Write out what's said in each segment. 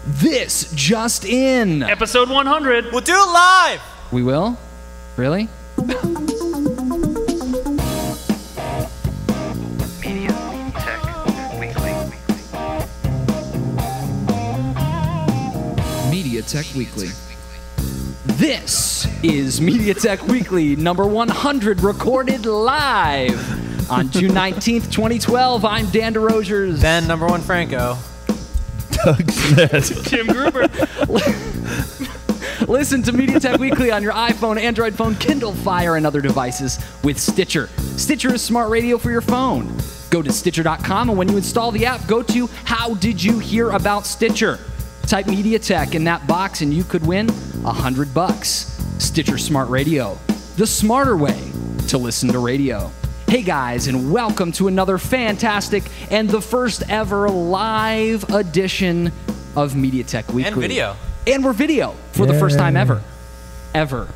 This just in. Episode 100. We'll do it live. We will? Really? mediaTECH Weekly. This is mediaTECH Weekly number 100, recorded live on June 19th, 2012. I'm Dan Desrosiers. Ben, number one Franco. Doug Smith. Tim Gruber. Listen to mediaTECH Weekly on your iPhone, Android phone, Kindle Fire, and other devices with Stitcher. Stitcher is smart radio for your phone. Go to Stitcher.com, and when you install the app, go to How Did You Hear About Stitcher? Type mediaTECH in that box, and you could win $100. Stitcher Smart Radio, the smarter way to listen to radio. Hey guys, and welcome to another fantastic and the first ever live edition of mediaTECH Weekly. And video. And we're video for the first time ever. Ever.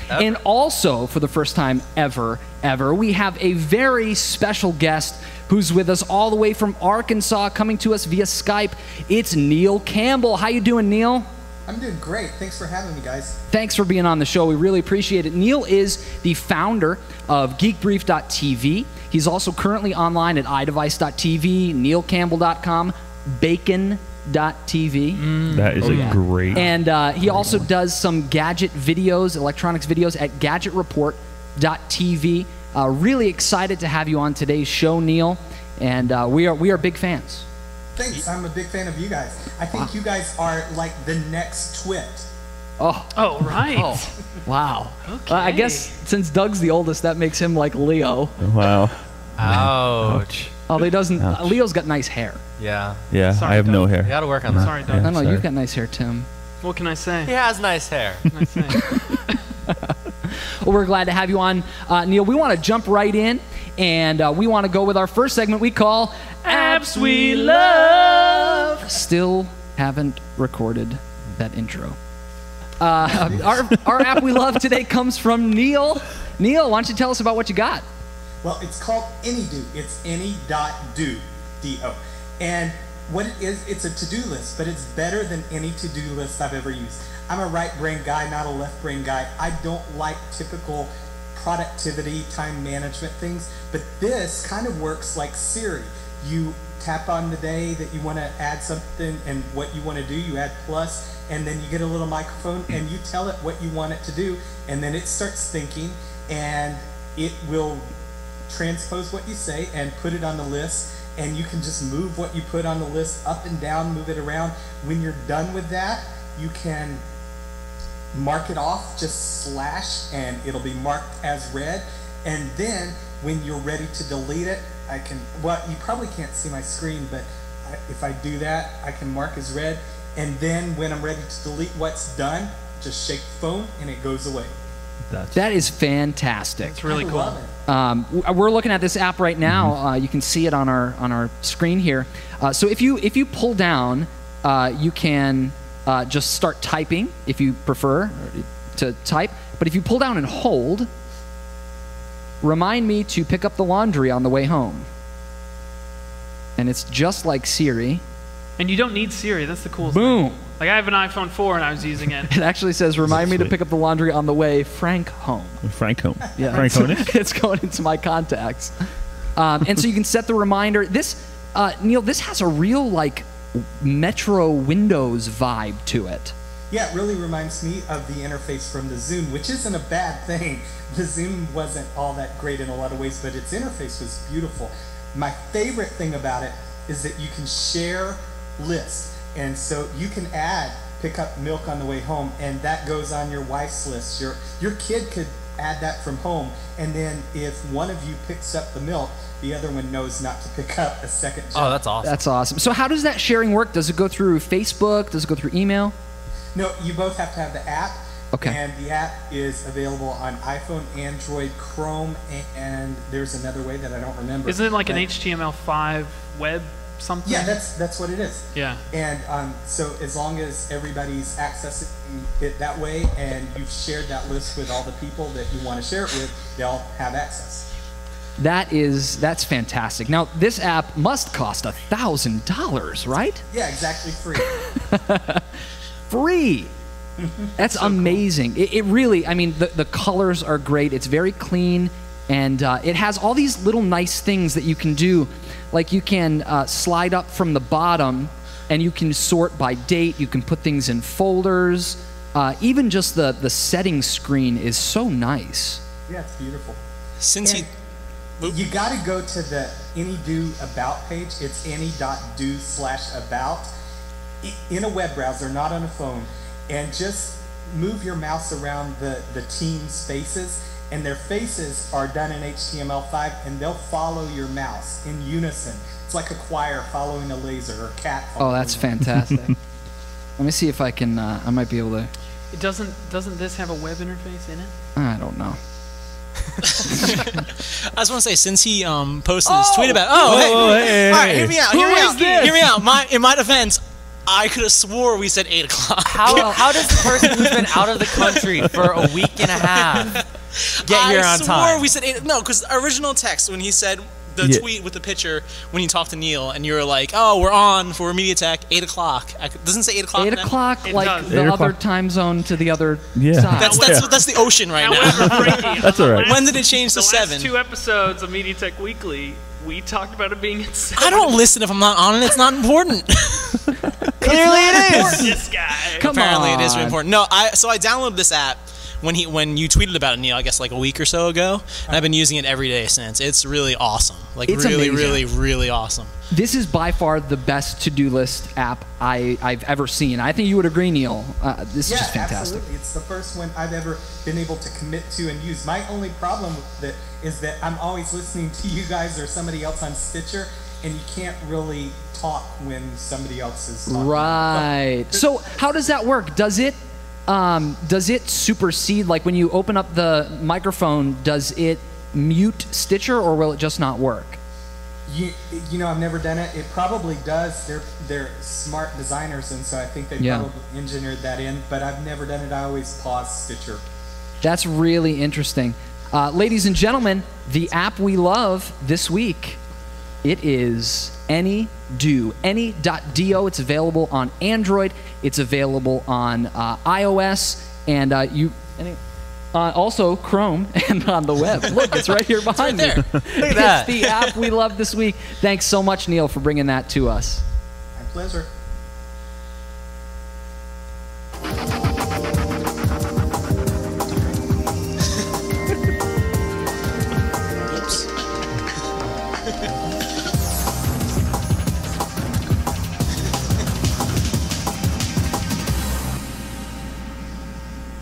And also, for the first time ever, we have a very special guest who's with us all the way from Arkansas, coming to us via Skype. It's Neal Campbell. How you doing, Neal? I'm doing great. Thanks for having me, guys. Thanks for being on the show. We really appreciate it. Neal is the founder of geekbrief.tv. He's also currently online at iDevice.tv, nealcampbell.com, bacon.tv. That is a great. And he also does some gadget videos, electronics videos at gadgetreport.tv. Really excited to have you on today's show, Neal, and we are big fans. Thanks. I'm a big fan of you guys. I think you guys are like the next Twit. Oh, right. Oh, wow. Okay. I guess since Doug's the oldest, that makes him like Leo. Wow. Ouch. Oh, he doesn't. Ouch. Leo's got nice hair. Yeah. Yeah, Sorry, I have no Doug. hair. You gotta work on that. Sorry, Doug. I don't know. sorry. You've got nice hair, Tim. What can I say? He has nice hair. What can I say? Well, we're glad to have you on, Neal. We want to jump right in, and we want to go with our first segment we call Apps We Love. Still haven't recorded that intro. Our app we love today comes from Neal. Neal, why don't you tell us about what you got? Well, it's called Any.DO. It's Any.DO. D-O. And what it is, it's a to-do list, but it's better than any to-do list I've ever used. I'm a right-brain guy, not a left-brain guy. I don't like typical productivity, time management things, but this kind of works like Siri. You tap on the day that you want to add something and what you want to do, you add plus, and then you get a little microphone and you tell it what you want it to do, and then it starts thinking, and it will transpose what you say and put it on the list, and you can just move what you put on the list up and down, move it around. When you're done with that, you can mark it off, just slash, and it'll be marked as read. And then when you're ready to delete it, I can, well, you probably can't see my screen, but if I do that, I can mark as read. And then when I'm ready to delete what's done, just shake the phone and it goes away. That is fantastic. It's really I cool. love it. We're looking at this app right now. You can see it on our screen here. So if you pull down, you can just start typing if you prefer to type. But if you pull down and hold, remind me to pick up the laundry on the way home. And it's just like Siri. And you don't need Siri. That's the coolest Boom. thing. Like, I have an iPhone 4 and I was using it. It actually says, remind me to Sweet. pick up the laundry on the way, Frank home. Frank home. Yeah, Frank Honish? it's going into my contacts. And so you can set the reminder. This, Neal, this has a real, like, Metro Windows vibe to it. Yeah, it really reminds me of the interface from the Zoom, which isn't a bad thing. The Zoom wasn't all that great in a lot of ways, but its interface was beautiful. My favorite thing about it is that you can share lists. And so you can pick up milk on the way home, and that goes on your wife's list. Your kid could add that from home, and then if one of you picks up the milk, the other one knows not to pick up a second job. Oh, that's awesome. That's awesome. So how does that sharing work? Does it go through Facebook? Does it go through email? No, you both have to have the app. Okay. And the app is available on iPhone, Android, Chrome, and there's another way that I don't remember. Isn't it like an HTML5 web something? Yeah, that's what it is. Yeah. And so as long as everybody's accessing it that way and you've shared that list with all the people that you want to share it with, they'll have access. That's fantastic. Now, this app must cost $1,000, right? Yeah, exactly free. Free. That's amazing. It really, I mean, the colors are great. It's very clean, and it has all these little nice things that you can do. Like you can slide up from the bottom, and you can sort by date. You can put things in folders. Even just the settings screen is so nice. Yeah, it's beautiful. Since And you got to go to the Any.DO about page. It's any.do/about in a web browser, not on a phone, and just move your mouse around the team's faces, and their faces are done in HTML5, and they'll follow your mouse in unison. It's like a choir following a laser, or a cat following. Oh, that's fantastic. Let me see if I can. I might be able to. It doesn't this have a web interface in it? I don't know. I just want to say, since he posted this tweet about, hey, all right, hear me out, hear me out. In my defense, I could have swore we said 8 o'clock. How does the person who's been out of the country for a week and a half get here on time? I swore we said 8. No, because the original text, when he said the tweet with the picture, when you talked to Neal, and you were like, oh, we're on for mediaTECH, 8 o'clock. Doesn't it say 8 o'clock? 8 o'clock, It like does. the 8 other o'clock. time zone to the other Yeah. side. That's the ocean right now. However, Frankie, That's all right. When did it change to the 7? last 2 episodes of mediaTECH Weekly, we talked about it being at 7. I don't listen if I'm not on it. It's not important. Clearly it is. This guy. Come Apparently on. it is really important. No, so I downloaded this app when you tweeted about it, Neal, I guess like a week or so ago, and I've been using it every day since. It's really awesome. Like It's really, amazing. really, really awesome. This is by far the best to-do list app I've ever seen. I think you would agree, Neal. This is just fantastic. Absolutely. It's the first one I've ever been able to commit to and use. My only problem with it is that I'm always listening to you guys or somebody else on Stitcher, and you can't really talk when somebody else is talking. Right. So how does that work? Does it supersede, like when you open up the microphone, does it mute Stitcher, or will it just not work? You know, I've never done it. It probably does. They're smart designers, and so I think they Yeah. probably engineered that in. But I've never done it. I always pause Stitcher. That's really interesting. Ladies and gentlemen, the app we love this week, it is Any.DO. Any.DO. It's available on Android. It's available on iOS, and also Chrome and on the web. Look, it's right here behind me. there. Look at that. It's the app we love this week. Thanks so much, Neal, for bringing that to us. My pleasure. Oops.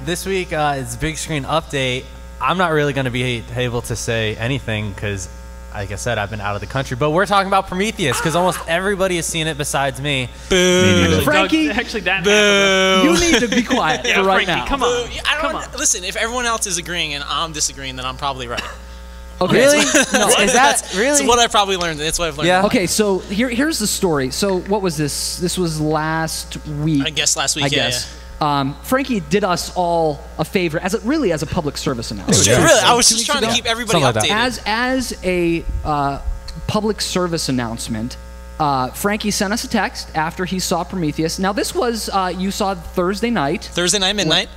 This week is big screen update. I'm not really going to be able to say anything because, like I said, I've been out of the country. But we're talking about Prometheus because almost everybody has seen it besides me. Boo. Frankie, Actually, that Boo. you need to be quiet Yeah, for right Frankie, now. come on. I Come don't on. listen. If everyone else is agreeing and I'm disagreeing, then I'm probably right. Okay. Really? No, is that really? That's what I probably learned. That's what I've learned. Yeah. Okay, so here's the story. So what was this? This was last week. I guess last week. I yeah, guess. Frankie did us all a favor as a public service announcement. yeah. Really, I was 2 just weeks trying to ago. keep everybody Something like updated. As a public service announcement, Frankie sent us a text after he saw Prometheus. Now this was you saw Thursday night. Thursday night, midnight,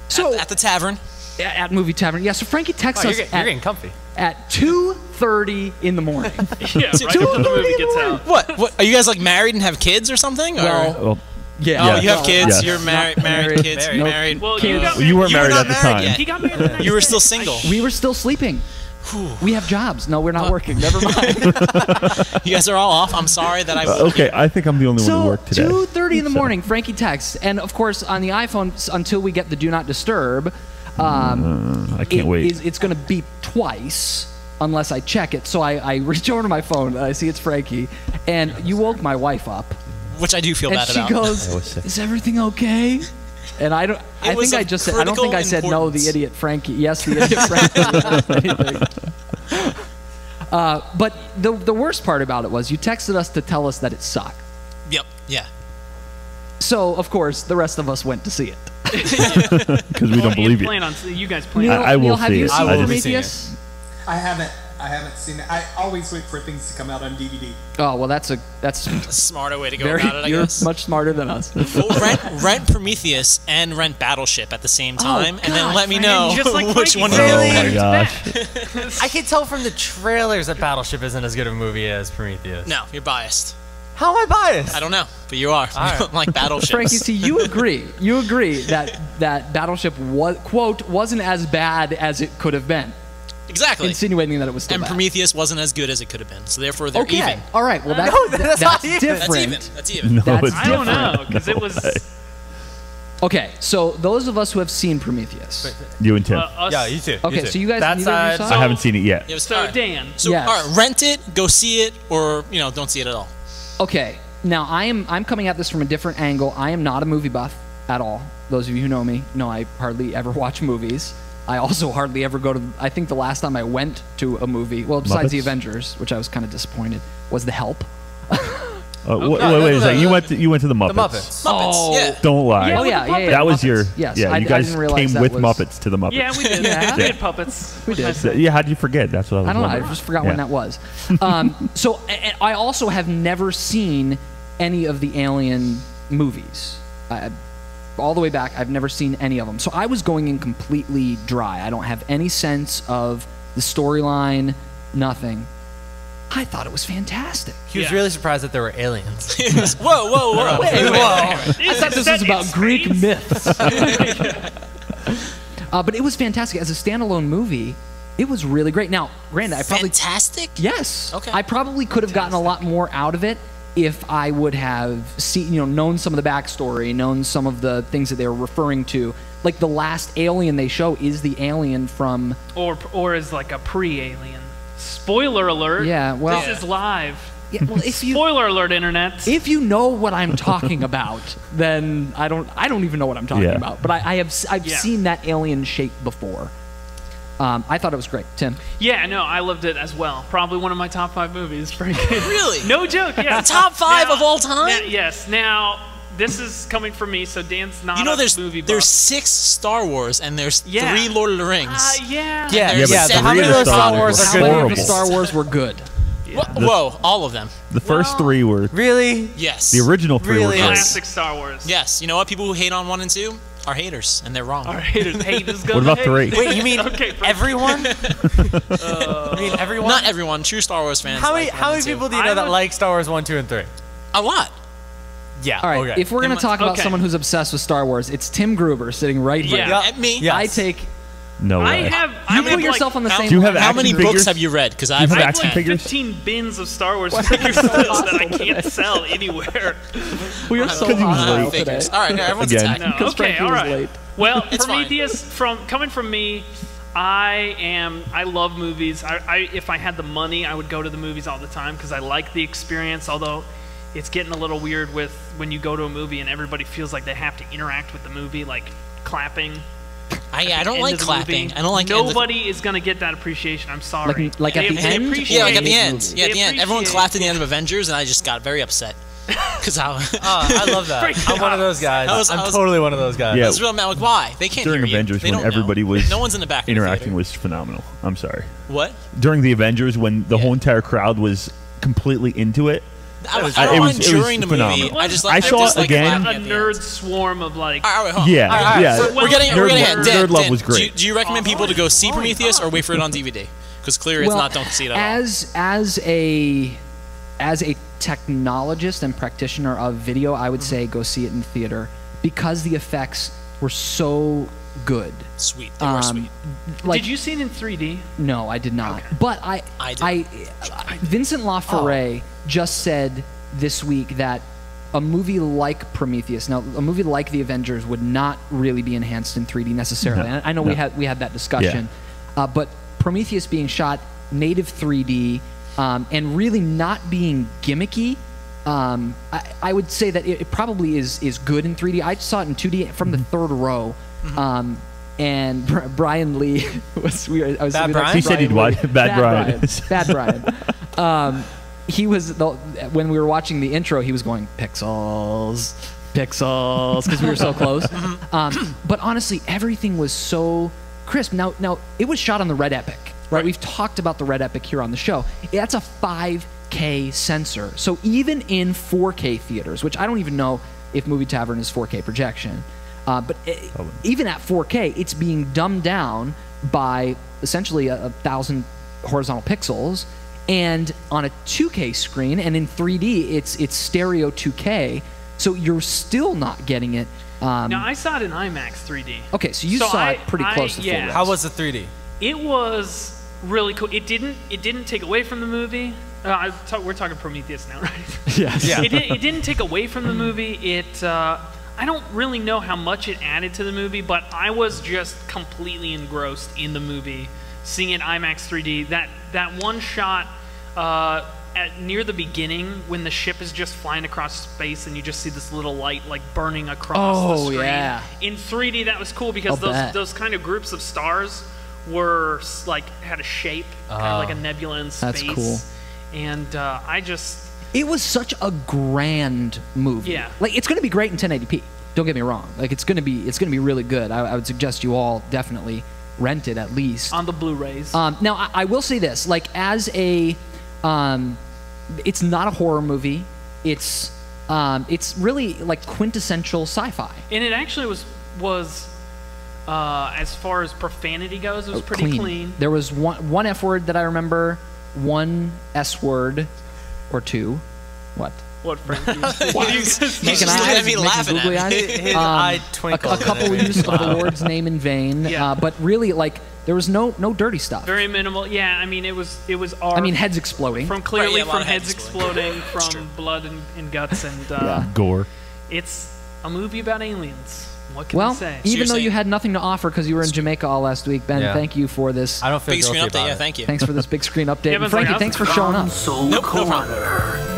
So at the tavern. at Movie Tavern. Yeah. So Frankie texts Oh, us you're getting comfy. at 2:30 in the morning. Yeah, right after the 2:30 movie in gets the morning. out. What? Are you guys like married and have kids or something? Or? Well, yeah. Oh, you have Well, kids. yes. You're married. Kids. Married. Married. Well, Kids. you got You weren't You were married not at the married time. yet. He got married the next You were day. still single. We were still sleeping. We have jobs. No, we're not working. Never mind. You guys are all off. I'm sorry that I. Okay, I think I'm the only one who So worked today. 2:30 in the So- morning, Frankie texts, and of course on the iPhone, until we get the Do Not Disturb, I can't wait. It's going to beep twice unless I check it. So I reach over to my phone, and I see it's Frankie, and you woke my wife up, Which I do feel and bad she about. goes, I was sick. "Is everything okay?" And I don't. I was think I of just said. I don't think I critical said no. The importance. idiot Frankie. Yes, the idiot Frankie. Anything. But the worst part about it was you texted us to tell us that it sucked. Yep. Yeah. So of course the rest of us went to see it. Because we don't believe you. You guys plan. I will Neal, have see you it. seen I will be seeing Prometheus? I haven't. I haven't seen it. I always wait for things to come out on DVD. Oh well, that's a Smarter way to go very. about it, I You're guess. much smarter than us. Well, rent Prometheus and rent Battleship at the same time, and then let me know Just like which Mikey one said. you Oh think. my gosh. I can tell from the trailers that Battleship isn't as good a movie as Prometheus. No, you're biased. How am I biased? I don't know, but you are. You don't like Battleships. Frankie, see, you agree that Battleship was quote wasn't as bad as it could have been, Exactly. insinuating that it was still And bad. Prometheus wasn't as good as it could have been, so therefore they're Okay, even. all right. Well, that's not even. different. That's even. That's even. No, That's- it's I don't different. know, because it was way. Okay, so those of us who have seen Prometheus. You and Tim. us. Yeah, you too. Okay, you too. so you guys- That neither of you side. saw I haven't seen it yet. It was So, Dan. So, Yes. all right, rent it, go see it, or don't see it at all. Okay, now I'm coming at this from a different angle. I am not a movie buff at all. Those of you who know me know I hardly ever watch movies. I also hardly ever go to. I think the last time I went to a movie, well, besides The Muppets? Avengers, which I was kind of disappointed, was The Help. Wait a second. You went to the Muppets. The Muppets. Muppets, yeah. Don't lie. Oh yeah. That was your. Yes, Yeah, I you guys didn't realize came that with was- Muppets to the Muppets. Yeah, we did. Yeah. We did puppets. We did. Yeah, how'd you forget? That's what I was I don't know. I wondering. just forgot when Yeah. that was. So I also have never seen any of the Alien movies. All the way back, I've never seen any of them. So I was going in completely dry. I don't have any sense of the storyline, nothing. I thought it was fantastic. He was Yeah. really surprised that there were aliens. Whoa. I thought this was about Greek myths. But it was fantastic. As a standalone movie, it was really great. Now, granted, I probably... Fantastic? Yes. Okay. I probably could have gotten a lot more out of it if I would have seen, known some of the backstory, known some of the things that they were referring to. Like the last alien they show is the alien from... Or is like a pre-alien. Spoiler alert. Yeah, well- This is live. Yeah, well, if you... Spoiler alert, internet. If you know what I'm talking about, then I don't even know what I'm talking Yeah. about. But I've Yeah. seen that alien shape before. I thought it was great. Tim? Yeah, no, I loved it as well. Probably one of my top 5 movies. Pretty good. Really? No joke. Yeah. Top 5 of all time? Yes. Now, this is coming from me, so Dan's not There's a movie buff. there's 6 Star Wars and there's 3 Lord of the Rings. Yeah. Yeah, There's yeah. seven How many of those Star Star Wars Wars How are many good? of the horrible. Star Wars were good? Whoa, all of them. The first 3 were. Really? Yes. The original 3 Really? were great. Classic Star Wars. Yes. You know what? People who hate on 1 and 2 are haters, and they're wrong. Our haters hate is gonna What about hate. 3? Wait, you mean Okay, Frank. everyone? You mean everyone? Not everyone. True Star Wars fans. How many like 1 how and many 2. people do you I know that would- like Star Wars 1, 2, and 3? A lot. Yeah. All right, okay. if we're going to talk about okay. someone who's obsessed with Star Wars, it's Tim Gruber sitting right here. Yeah. Yeah. And me. Yeah. I take... No way. I You have put yourself on the same... Do you have How action many figures? books have you read? Because you I've have read action 10. figures? 15 bins of Star Wars figures still that I can't sell anywhere. We are so Because he was hostile late. today. Figures. All right, everyone's Again. attacked. No, Because okay, Frankie all was right. late. Well, It's fine. Prometheus, coming from me, I love movies. If I had the money, I would go to the movies all the time because I like the experience. Although it's getting a little weird with when you go to a movie and everybody feels like they have to interact with the movie, like clapping. I don't End like of the clapping. movie. I don't like Nobody is gonna get that appreciation. I'm sorry. Like at the They end? appreciate Yeah, like at it. the end. movie. Yeah, at the end. Everyone appreciate- clapped at the end of Avengers, and I just got very upset. Because I I love that. Freak I'm one of those guys. I was- I'm totally one of those guys. Yeah. was real mad. Like, why? They can't During hear you. Avengers, They when don't know. everybody was No one's in the back of the interacting theater. was phenomenal. I'm sorry. What? During the Avengers, when the whole entire crowd was completely into it, I don't it mind was during the movie. phenomenal. I just I like. saw just it like again. clapping A at the end. nerd swarm of like. All right, wait, hold on. yeah, All right, yeah. so we're getting Nerd ahead. Love- Dan, Nerd Love Dan, was great. Do you recommend people to go see Prometheus or wait for it on DVD? Because clearly it's not. Don't see it at all. As a technologist and practitioner of video, I would say go see it in theater because the effects were so good. Sweet. They were sweet. Like, Did you see it in 3D? No, I did not. But I did. Vincent LaFerre just said this week that a movie like Prometheus, now a movie like The Avengers, would not really be enhanced in 3D necessarily. No, And I know we had that discussion, but Prometheus being shot native 3D and really not being gimmicky. I would say that it probably is good in 3D. I saw it in 2D from the third row. And Brian Lee was weird. I was Bad next Brian? to He said he'd watch Bad Brian. Bad Brian. He was when we were watching the intro, he was going pixels, because we were so close. But honestly, everything was so crisp. Now it was shot on the Red Epic, right? We've talked about the Red Epic here on the show. That's a 5K sensor. So even in 4K theaters, which I don't even know if Movie Tavern is 4K projection, but even at 4K, it's being dumbed down by essentially 1,000 horizontal pixels, and on a 2K screen, and in 3D, it's stereo 2K. So you're still not getting it. Now I saw it in IMAX 3D. Okay, so you saw it pretty close to full res. How was the 3D? It was really cool. It didn't take away from the movie. We're talking Prometheus now, right? Yes. Yeah. It didn't take away from the movie. I don't really know how much it added to the movie, but I was just completely engrossed in the movie, seeing it IMAX 3D. That one shot near the beginning when the ship is just flying across space and you just see this little light like burning across the screen. Yeah. In 3D, that was cool because those kind of groups of stars were like had a shape, kind of like a nebula in space. That's cool. And it was such a grand movie. Yeah. Like, it's going to be great in 1080p. Don't get me wrong. Like, it's going to be really good. I would suggest you all definitely rent it at least on the Blu-rays. Now, I will say this: like, as a, it's not a horror movie. It's really like quintessential sci-fi. And it actually was as far as profanity goes, it was pretty clean. There was one F word that I remember, one S word. Or two. What? What, Frankie? He's just looking at me laughing at me. His eye twinkled. A couple use of the Lord's name in vain. Yeah. But really, like, there was no dirty stuff. Very minimal. Yeah, I mean, it was heads exploding. From heads exploding, from blood and guts, and gore. It's a movie about aliens. What can I say? Even though you had nothing to offer because you were in Jamaica all last week, Ben, thank you for this. I don't feel big guilty screen update. about Yeah, it. thank you. Thanks for this big screen update. Yeah, And Frankie, thanks for showing up. No problem.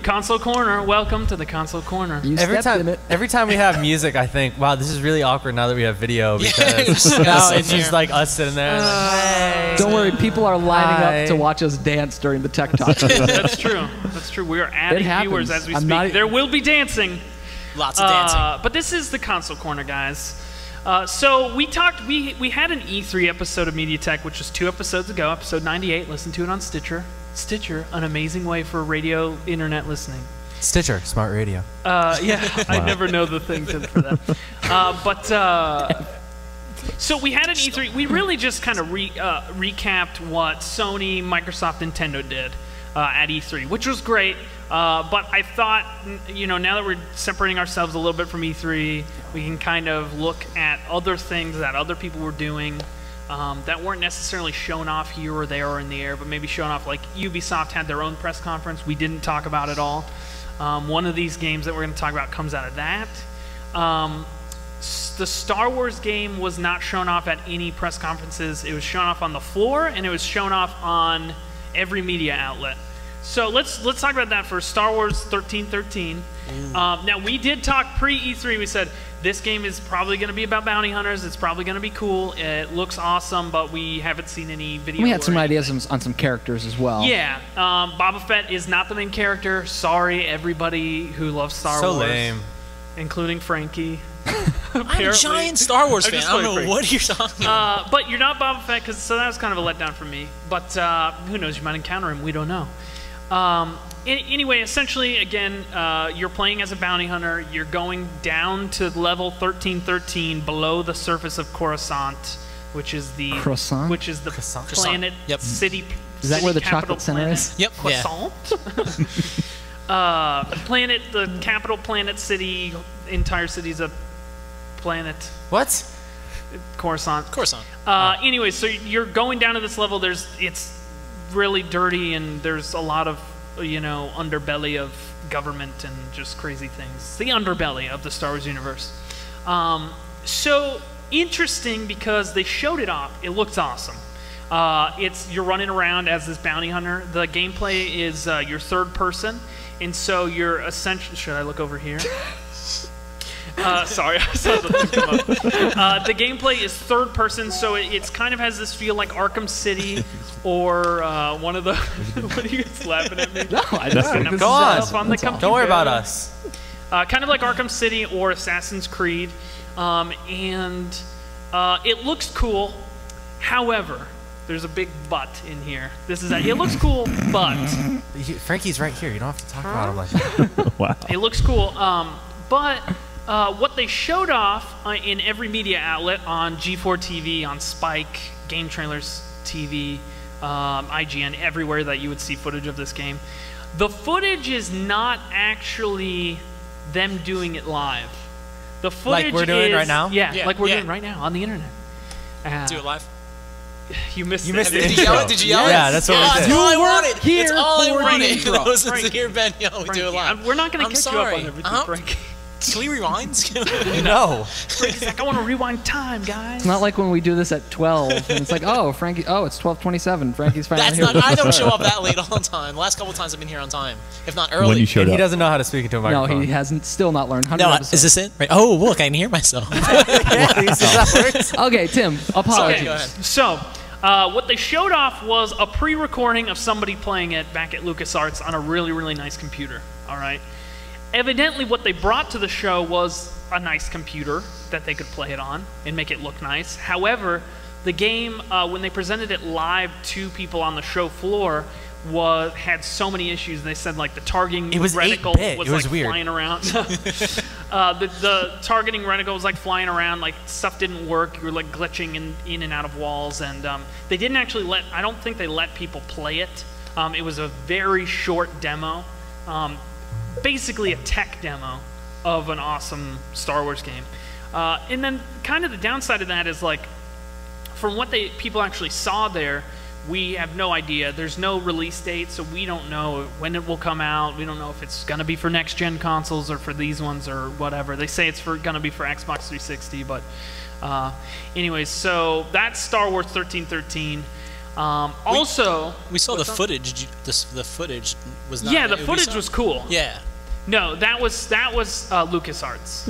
Console Corner. Welcome to the Console Corner. Every time we have music, I think, wow, this is really awkward now that we have video because now it's just like us sitting there. Hey. Don't worry, people are lining up to watch us dance during the Tech Talk. That's true. That's true. We are adding viewers as we speak. There will be dancing. Lots of dancing. But this is the Console Corner, guys. So we talked. We had an E3 episode of mediaTECH, which was 2 episodes ago, episode 98. Listen to it on Stitcher. Stitcher, an amazing way for radio internet listening. Stitcher, smart radio. Yeah, wow. I never know the thing for that. So we had an E3. We really just kind of recapped what Sony, Microsoft, Nintendo did at E3, which was great. But I thought, now that we're separating ourselves a little bit from E3, we can kind of look at other things that other people were doing. That weren't necessarily shown off here or there or in the air, but maybe shown off. Like Ubisoft had their own press conference. We didn't talk about it all. One of these games that we're going to talk about comes out of that. The Star Wars game was not shown off at any press conferences. It was shown off on the floor, and it was shown off on every media outlet. So let's talk about that first. Star Wars 1313. Now, we did talk pre-E3. We said, this game is probably going to be about bounty hunters. It's probably going to be cool. It looks awesome, but we haven't seen any video. We had some ideas on some characters as well. Yeah. Boba Fett is not the main character. Sorry, everybody who loves Star Wars. So lame. Including Frankie. I'm a giant Star Wars fan. I don't know what you're talking about. But you're not Boba Fett, so that was kind of a letdown for me. But who knows? You might encounter him. We don't know. Anyway, essentially, again, you're playing as a bounty hunter. You're going down to level 1313 below the surface of Coruscant, which is the planet city. Is that where the capital chocolate center is? Yep. Croissant. Planet, the capital planet city, entire city's a planet. What? Coruscant. Anyway, so you're going down to this level. It's really dirty, and there's a lot of underbelly of government and just crazy things. It's the underbelly of the Star Wars universe. So interesting because they showed it off. It looks awesome. You're running around as this bounty hunter. The gameplay is you're third person, and so you're essentially. Should I look over here? Sorry, I saw the thing come up. The gameplay is third person, so it's kind of has this feel like Arkham City or one of the. What are you guys laughing at me? No, I just Go on. Don't worry about us. Kind of like Arkham City or Assassin's Creed, and it looks cool. However, there's a big but in here. It looks cool, but Frankie's right here. You don't have to talk about him like that. Wow. it looks cool. But what they showed off in every media outlet on G4 TV, on Spike, Game Trailers TV, IGN, everywhere that you would see footage of this game, the footage is not actually them doing it live. The footage Like we're doing right now? Yeah, like we're doing right now on the internet. Do it live. You missed You missed it. the Did you yell it? intro. Did you yell it? Yeah, that's what we That's did. all I You wanted. weren't here It's all I for the wanted. intro. Those is Frankie. to hear Ben yell. We do it live. We're not going to I'm catch sorry. you up on everything, Frankie. Can we rewind? No. Frankie's like, I want to rewind time, guys. It's not like when we do this at 12 and it's like, oh, Frankie, oh, it's 12:27. Frankie's finally That's here. not. I don't show up that late all the time. The last couple times I've been here on time, if not early. When you showed He up. doesn't know how to speak into a No, microphone. he hasn't still not learned. 100 No, episodes. is this it? Right. Oh, look, I can hear myself. Okay, Tim, apologies. Go ahead. So, what they showed off was a pre-recording of somebody playing it back at LucasArts on a really, really nice computer. All right. Evidently, what they brought to the show was a nice computer that they could play it on and make it look nice. However, the game, when they presented it live to people on the show floor, had so many issues. They said like the targeting It was reticle 8-bit. was It was like weird. flying around. The targeting reticle was like flying around. Like stuff didn't work. You were like glitching in and out of walls. And they didn't actually I don't think they let people play it. It was a very short demo. Basically a tech demo of an awesome Star Wars game. And then kind of the downside of that is like, from what people actually saw there, we have no idea. There's no release date, so we don't know when it will come out. We don't know if it's going to be for next-gen consoles or for these ones or whatever. They say it's going to be for Xbox 360, but anyways, so that's Star Wars 1313. Also, We saw the footage. The footage was not. yeah, the footage was cool. Yeah. No, that was LucasArts.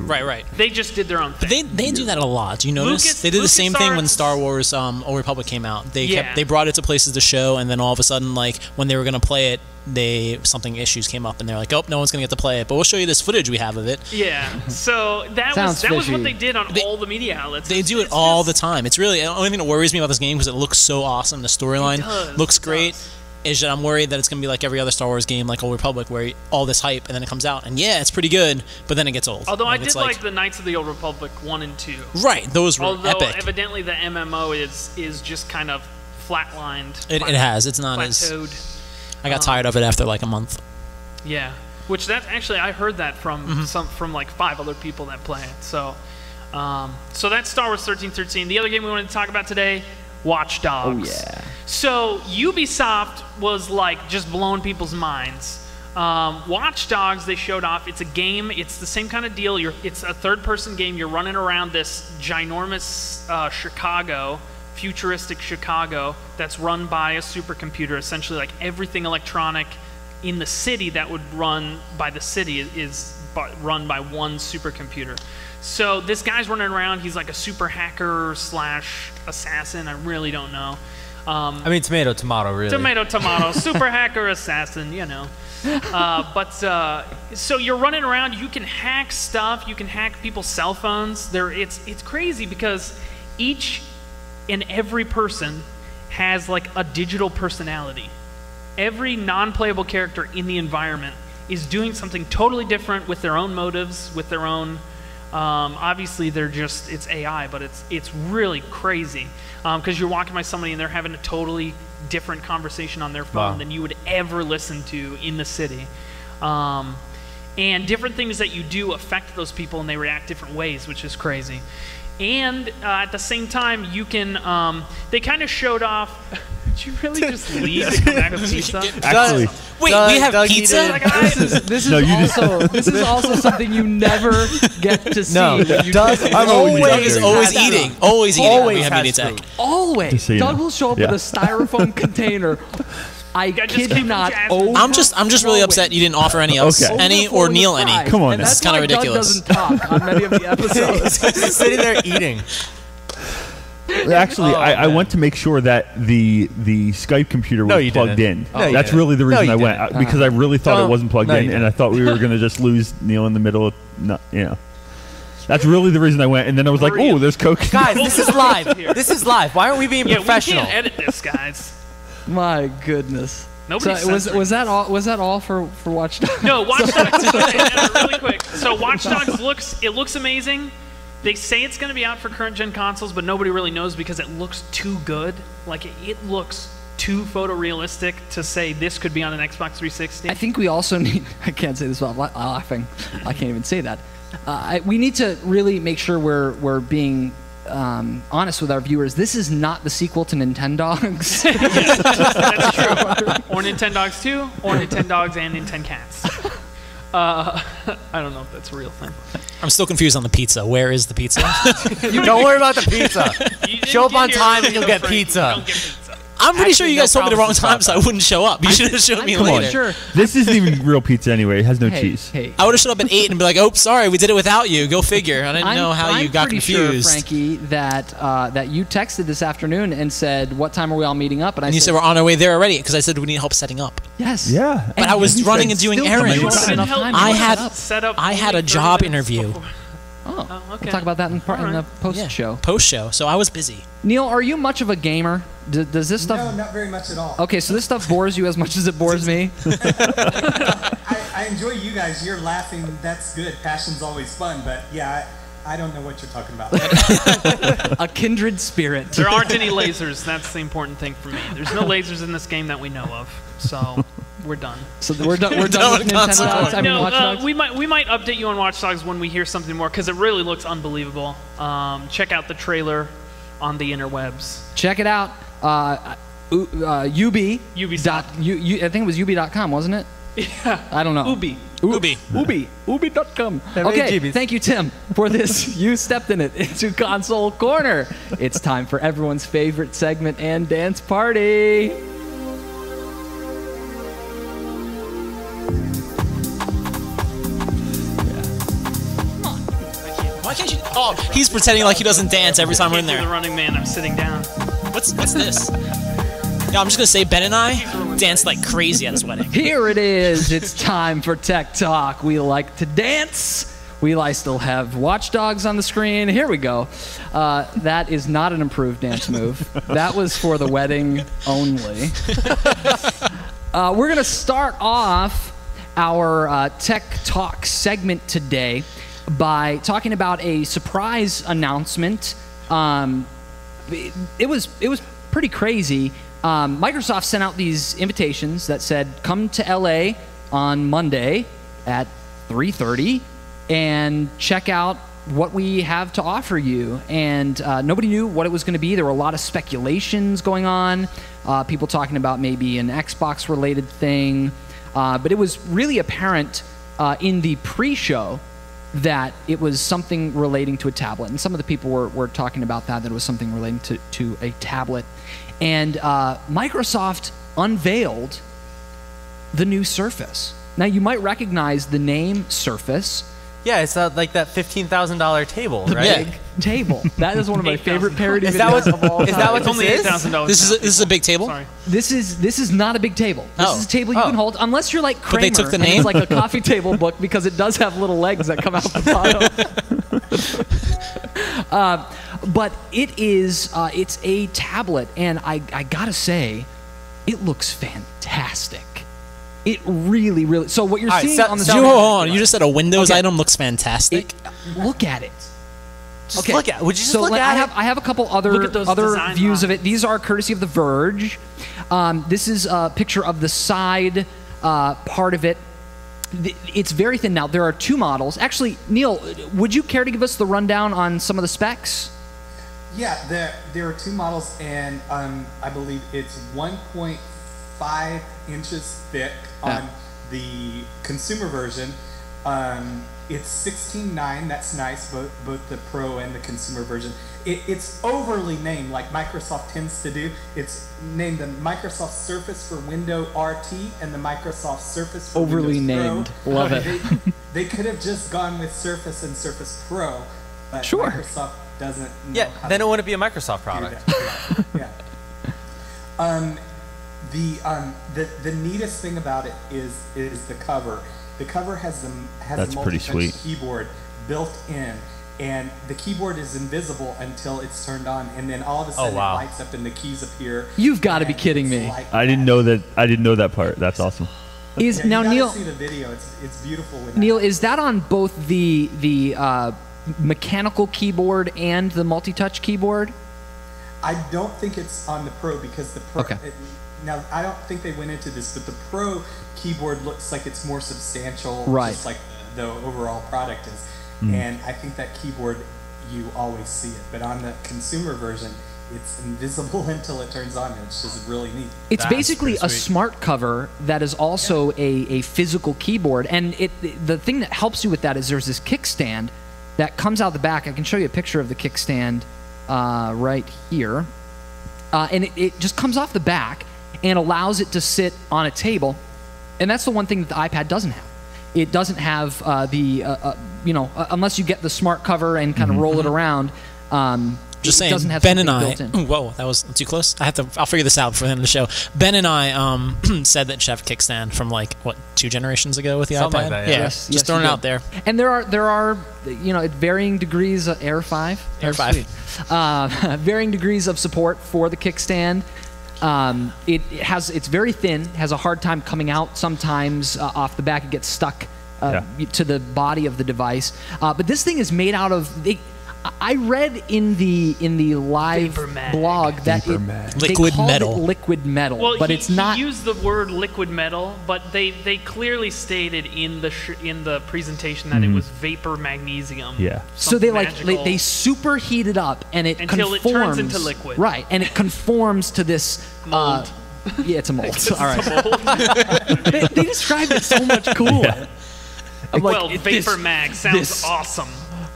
Right. They just did their own thing. They do that a lot. Do you notice? They did the same thing when Star Wars Old Republic came out. They brought it to places to show, and then all of a sudden, like when they were going to play it, issues came up, and they're like, oh, no one's going to get to play it, but we'll show you this footage we have of it. Yeah. So that was what they did on all the media outlets. They do it all the time. It's really the only thing that worries me about this game because it looks so awesome. The storyline looks great. Is that I'm worried that it's going to be like every other Star Wars game, like Old Republic, where all this hype and then it comes out, and yeah, it's pretty good, but then it gets old. Although I did like the Knights of the Old Republic 1 and 2. Right, those were epic. Evidently the MMO is just kind of flatlined. It has. It's not plateaued. I got tired of it after like a month. Yeah, which that's actually I heard that from from like 5 other people that play it. So, so that's Star Wars 1313. The other game we wanted to talk about today, Watch Dogs. Oh, yeah. So Ubisoft was like just blowing people's minds. Watch Dogs, they showed off. It's a game. It's the same kind of deal. It's a third-person game. You're running around this ginormous Chicago, futuristic Chicago, that's run by a supercomputer. Essentially, like everything electronic in the city that would run by the city is run by one supercomputer. So this guy's running around. He's like a super hacker / assassin. I really don't know. I mean, tomato, really. Tomato, super hacker, assassin, you know. So you're running around. You can hack stuff. You can hack people's cell phones. It's crazy because each and every person has like a digital personality. Every non-playable character in the environment is doing something totally different with their own motives, with their own. Obviously, it's AI, but it's really crazy because you're walking by somebody and they're having a totally different conversation on their phone than you would ever listen to in the city. And different things that you do affect those people and they react different ways, which is crazy. And at the same time, you can, they kind of showed off. Did you really just leave and come back with pizza? Actually, Wait, we have pizza? This is also something you never get to see. No, Doug is always eating. Always eating. Always we have has mediaTECH. food. Always. Just so you Doug know. will show up with a styrofoam container. I kid you not. I'm just really upset you didn't offer any else, any or Neal any. Come on, this is kind of ridiculous. Doug doesn't talk on many of the episodes. He's sitting there eating. Actually, I went to make sure that the Skype computer was plugged in. That's really the reason I went, because I really thought it wasn't plugged in, and I thought we were going to just lose Neal in the middle of, That's really the reason I went, and then I was like, "Oh, there's Coke." Guys, this is live. This is live. Why aren't we being professional? We can't edit this, guys. My goodness. Nobody was that all? Was that all for Watch Dogs? No, Watch Dogs. Really quick. So Watch Dogs looks amazing. They say it's going to be out for current gen consoles, but nobody really knows because it looks too good. Like it looks too photorealistic to say this could be on an Xbox 360. I think we also need. I can't say this without laughing. I can't even say that. We need to really make sure we're being honest with our viewers. This is not the sequel to Nintendogs. That's true. Or Nintendogs 2, or Nintendogs and Nintendcats. I don't know if that's a real thing. I'm still confused on the pizza. Where is the pizza? Don't worry about the pizza. Show up on time and you'll get pizza. I'm pretty sure you guys told me the wrong time, so I wouldn't show up. You should have showed me later. Sure. This isn't even real pizza anyway. It has no cheese. Hey. I would have showed up at 8 and be like, "Oh, sorry, we did it without you. Go figure." I didn't know how you got confused. I'm pretty sure, Frankie, that you texted this afternoon and said, "What time are we all meeting up?" And you said we're on our way there already because I said we need help setting up. Yes. Yeah. But I was running and doing errands. I had a job interview. Okay. We'll talk about that in the post show. Post show. So I was busy. Neal, are you much of a gamer? Does this stuff? No, not very much at all. Okay, so this stuff bores you as much as it bores me. I enjoy you guys. You're laughing. That's good. Passion's always fun. But yeah, I don't know what you're talking about. A kindred spirit. There aren't any lasers. That's the important thing for me. There's no lasers in this game that we know of. So we're done. So we're done with Nintendo. Watch Dogs. We might update you on Watch Dogs when we hear something more because it really looks unbelievable. Check out the trailer on the interwebs. Check it out. UB. I think it was UB.com, wasn't it? Yeah. I don't know. Ubi.com. Okay, thank you, Tim, for this. You stepped in it into Console Corner. It's time for everyone's favorite segment and dance party. Why can't you? Oh, he's pretending like he doesn't dance every time we're in there. The running man, I'm sitting down. What's this? Yeah, I'm just gonna say Ben and I danced like crazy at his wedding. Here it is. It's time for Tech Talk. We like to dance. I still have Watch Dogs on the screen. Here we go. That is not an improved dance move. That was for the wedding only. We're gonna start off our Tech Talk segment today by talking about a surprise announcement. It was pretty crazy. Microsoft sent out these invitations that said, "Come to LA on Monday at 3:30 and check out what we have to offer you." And nobody knew what it was going to be. There were a lot of speculations going on. People talking about maybe an Xbox-related thing, but it was really apparent in the pre-show that it was something relating to a tablet. And some of the people were talking about that it was something relating to a tablet. And Microsoft unveiled the new Surface. Now, you might recognize the name Surface. Yeah, it's like that $15,000 table, right? Big table. That is one of my favorite parody Is videos that of all time. Is that what only this is? $8,000. This is a big table. Sorry. This is not a big table. This is a table you can hold, unless you're like Kramer. But they took the and name? It's like a coffee table book because it does have little legs that come out the bottom. But it is it's a tablet, and I gotta say, it looks fantastic. It really, really. So what you're seeing on the hold on. You just said a Windows item looks fantastic. Look at it. Just look at it. Would you just look at it? I have a couple other views of it. These are courtesy of The Verge. This is a picture of the side part of it. It's very thin now. There are two models. Actually, Neal, would you care to give us the rundown on some of the specs? Yeah, there are two models, and I believe it's 1.5 inches thick on the consumer version, It's 16.9. That's nice, both the Pro and the consumer version. It's overly named, like Microsoft tends to do. It's named the Microsoft Surface for Windows RT and the Microsoft Surface for overly Windows named. Pro. Love it. They could have just gone with Surface and Surface Pro, but sure. Microsoft doesn't know Yeah, how then to it wouldn't be a Microsoft product. yeah. The neatest thing about it is the cover. The cover has That's a pretty sweet keyboard built in, and the keyboard is invisible until it's turned on, and then all of a sudden it lights up and the keys appear. You've got to be kidding me! I didn't know that. I didn't know that part. That's awesome. Now, Neal, see the video. It's beautiful. Neal, is that on both the mechanical keyboard and the multi-touch keyboard? I don't think it's on the Pro because the Pro. Okay. Now, I don't think they went into this, but the Pro keyboard looks like it's more substantial, right? Just like the overall product is. And I think that keyboard, you always see it. But on the consumer version, it's invisible until it turns on, and it's just really neat. It's basically a smart cover that is also a physical keyboard. And the thing that helps you with that is there's this kickstand that comes out the back. I can show you a picture of the kickstand right here. And it just comes off the back and allows it to sit on a table. And that's the one thing that the iPad doesn't have. It doesn't have unless you get the smart cover and kind of roll it around. Just saying, doesn't have Ben and I. built-in. That was too close. I'll figure this out before the end of the show. Ben and I said that Chef kickstand from 2 generations ago with the Something iPad. like that, yeah. Yes, Just throwing it out there. And there are at varying degrees of Air 5. Air 5. Varying degrees of support for the kickstand. It's very thin, has a hard time coming out sometimes off the back. It gets stuck to the body of the device. But this thing is made out of. I read in the live blog that liquid metal. Liquid metal, well, but it's not. He used the word liquid metal, but they clearly stated in the presentation that it was vapor magnesium. Yeah. So they superheat it up and it until conforms, it turns into liquid. Right, and it conforms to this mold. Yeah, it's a mold. It's all right. a mold. they described it so much cooler. Yeah. Well, vapor mag sounds awesome.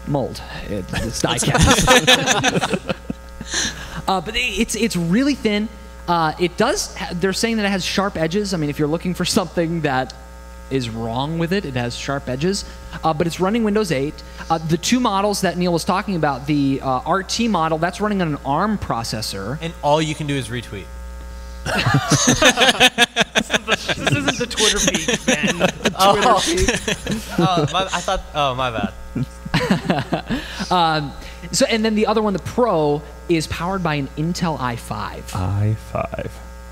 Mold. It's diecast. But it's really thin. It does. They're saying that it has sharp edges. I mean, if you're looking for something that is wrong with it, it has sharp edges. But it's running Windows 8. The 2 models that Neal was talking about, the RT model, that's running on an ARM processor. And all you can do is retweet. This isn't the Twitter feed, Ben. My bad. And then the other one, the Pro, is powered by an Intel i5.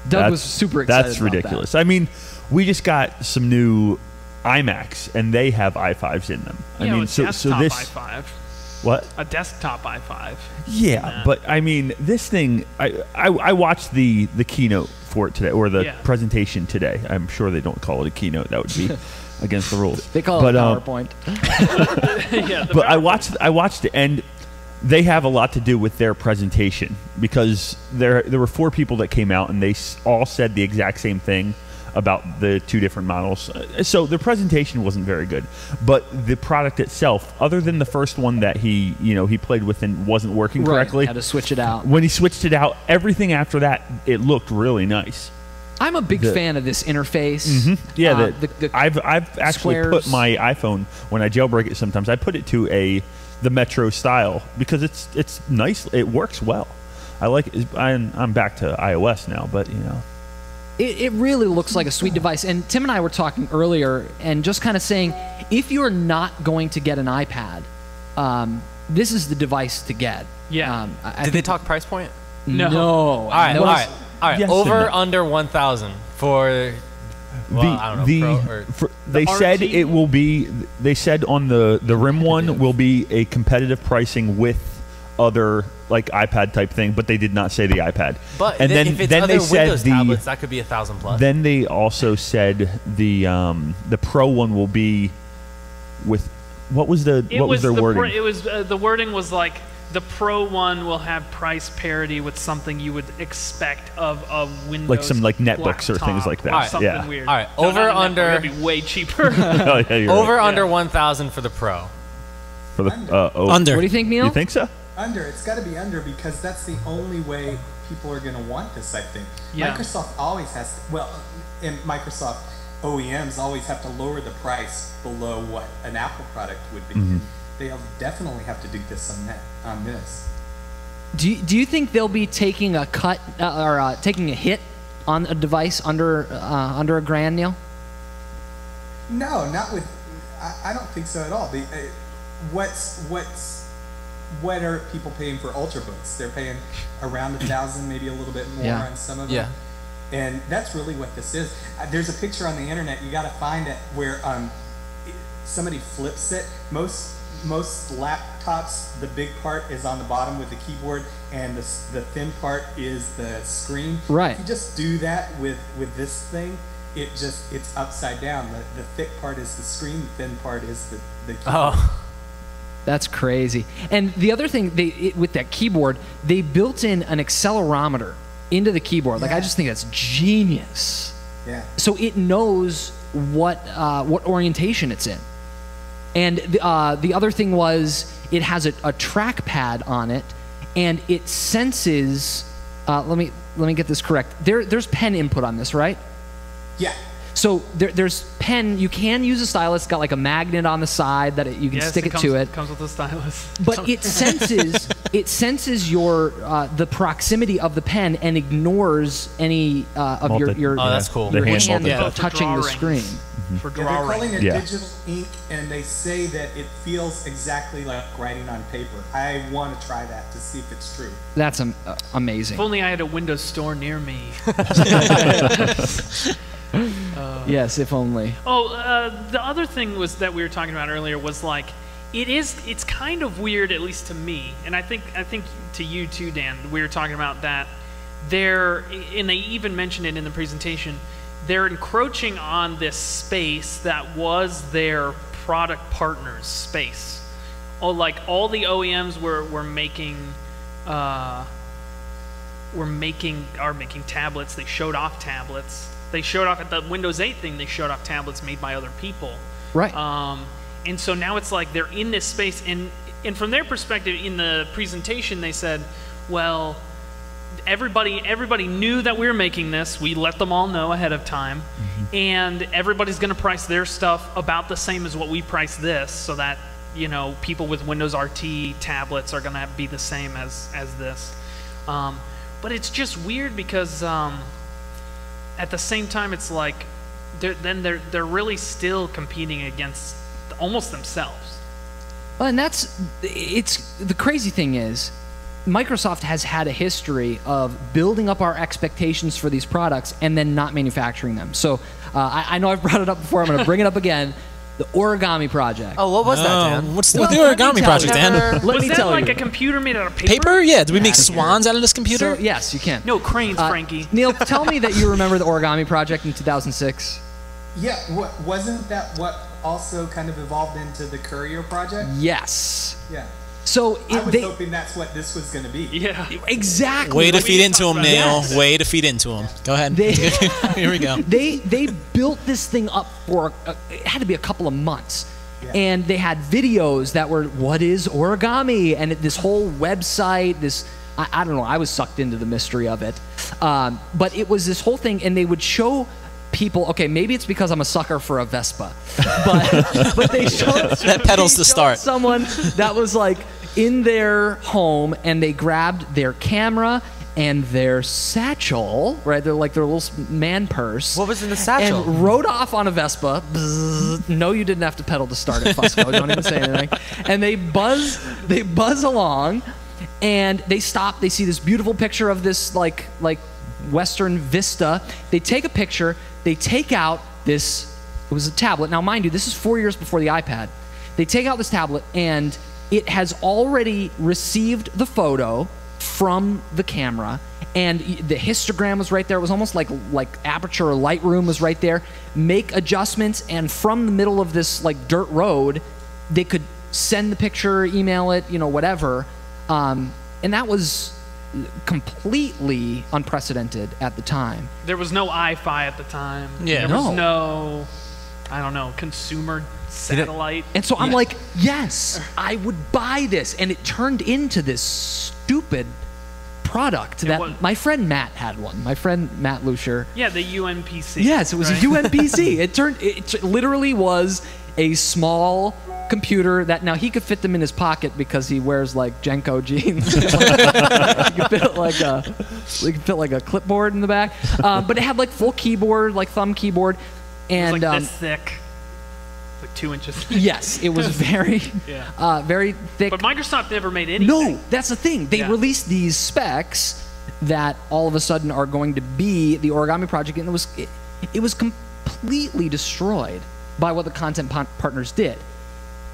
Doug was super excited. That's ridiculous. That. I mean, we just got some new iMacs, and they have i5s in them. I mean, so this i5. What? A desktop i5. Yeah, but I mean, this thing. I watched the keynote for it today, or the presentation today. I'm sure they don't call it a keynote. That would be against the rules. They call it PowerPoint. But I watched it, and they have a lot to do with their presentation because there were 4 people that came out, and they all said the exact same thing about the 2 different models. So the presentation wasn't very good, but the product itself, other than the first one that he played with and wasn't working correctly, had to switch it out. When he switched it out, everything after that, it looked really nice. I'm a big fan of this interface. Mm-hmm. Yeah, I've actually put my iPhone, when I jailbreak it sometimes, I put it to the Metro style because it's nice. It works well. I like it. I'm back to iOS now, but It really looks like a sweet device. And Tim and I were talking earlier and just kind of saying, if you're not going to get an iPad, this is the device to get. Yeah. Did they talk price point? No. All right. Yes, over under 1,000 for. Well, I don't know. They said it will be. They said on the RIM one will be a competitive pricing with other iPad type thing, but they did not say the iPad. But and if it's then other they said Windows tablets, that could be 1,000 plus. Then they also said the Pro one will be with What was the wording? The wording was like, the Pro one will have price parity with something you would expect of a Windows, like some netbooks or things like that. All right, something weird. All right, over under. It'd be way cheaper. Oh, yeah, over under 1,000 for the Pro. For the under. What do you think, Neal? You think so? Under. It's got to be under because that's the only way people are going to want this. I think. Yeah. Microsoft always has. And Microsoft OEMs always have to lower the price below what an Apple product would be. Mm-hmm. They'll definitely have to do this on this. Do you think they'll be taking a cut or taking a hit on a device under $1,000, Neal? No, not with. I don't think so at all. What are people paying for Ultrabooks? They're paying around $1,000, maybe a little bit more on some of them. Yeah. And that's really what this is. There's a picture on the internet. You got to find it where somebody flips it. Most laptops, the big part is on the bottom with the keyboard, and the thin part is the screen. Right. If you just do that with this thing, it's upside down. The thick part is the screen, the thin part is the keyboard. Oh. That's crazy. And the other thing, with that keyboard, they built in an accelerometer into the keyboard. Like, I just think that's genius. Yeah. So it knows what orientation it's in. And the other thing was it has a trackpad on it, and it senses. Let me get this correct. There's pen input on this, right? Yeah. So there's pen. You can use a stylus. It's got like a magnet on the side that you can stick it to it. It comes with a stylus. But it senses the proximity of the pen and ignores any of your that's cool. Your hand touching the screen. For drawing. They're calling it digital ink, and they say that it feels exactly like writing on paper. I want to try that to see if it's true. That's amazing. If only I had a Windows Store near me. Yes, if only. The other thing was that we were talking about earlier was like, it's kind of weird, at least to me, and I think to you too, Dan. We were talking about that. And they even mentioned it in the presentation. They're encroaching on this space that was their product partners' space. Like all the OEMs were making tablets. They showed off tablets. They showed off at the Windows 8 thing. They showed off tablets made by other people. Right. And so now it's like they're in this space, and from their perspective, in the presentation, they said, well, everybody knew that we were making this. We let them all know ahead of time, and everybody's going to price their stuff about the same as what we price this, so that people with Windows RT tablets are going to be the same as this. But it's just weird because at the same time, it's like they're really still competing against almost themselves. Well, and it's the crazy thing is, Microsoft has had a history of building up our expectations for these products and then not manufacturing them. So I know I've brought it up before. I'm going to bring it up again. The Origami Project. Oh, what was that, Dan? What's the Origami Project, Dan? Let me tell you. Was that like a computer made out of paper? Paper? Yeah. Did we make swans out of this computer? So, yes, you can. No, cranes, Frankie. Neal, tell me that you remember the Origami Project in 2006. Yeah. Wasn't that what also kind of evolved into the Courier Project? Yes. Yeah. So I was hoping that's what this was going to be. Yeah, exactly. Way to feed into him, Neal. Way to feed into him. Go ahead. Here we go. They built this thing up for it had to be a couple of months, and they had videos that were what is origami, and this whole website. I don't know. I was sucked into the mystery of it, but it was this whole thing, and they would show people. Okay, maybe it's because I'm a sucker for a Vespa, but they showed that pedals the start. Someone that was like in their home, and they grabbed their camera and their satchel, right? They're like their little man purse. What was in the satchel? And rode off on a Vespa. Bzzz. No, you didn't have to pedal to start it, Fusco. Don't even say anything. And they buzz along, and they stop. They see this beautiful picture of this like Western vista. They take a picture. They take out this. It was a tablet. Now, mind you, this is 4 years before the iPad. They take out this tablet, and it has already received the photo from the camera, and the histogram was right there. It was almost like Aperture or Lightroom was right there. Make adjustments, and from the middle of this like dirt road, they could send the picture, email it, whatever. And that was completely unprecedented at the time. There was no Wi-Fi at the time. Yeah. There was no, I don't know, consumer satellite. And so I'm like, yes, I would buy this. And it turned into this stupid product that my friend Matt had one. My friend Matt Lucier. Yeah, the UNPC. Yes, it was a UNPC. It literally was a small computer that now he could fit them in his pocket because he wears like Jenko jeans. He could fit like a clipboard in the back. But it had like full keyboard, like thumb keyboard, and it was like this thick. Like 2 inches thick. Yes, it was very, very thick. But Microsoft never made anything. No, that's the thing. They released these specs that all of a sudden are going to be the Origami Project, and it was completely destroyed by what the content partners did.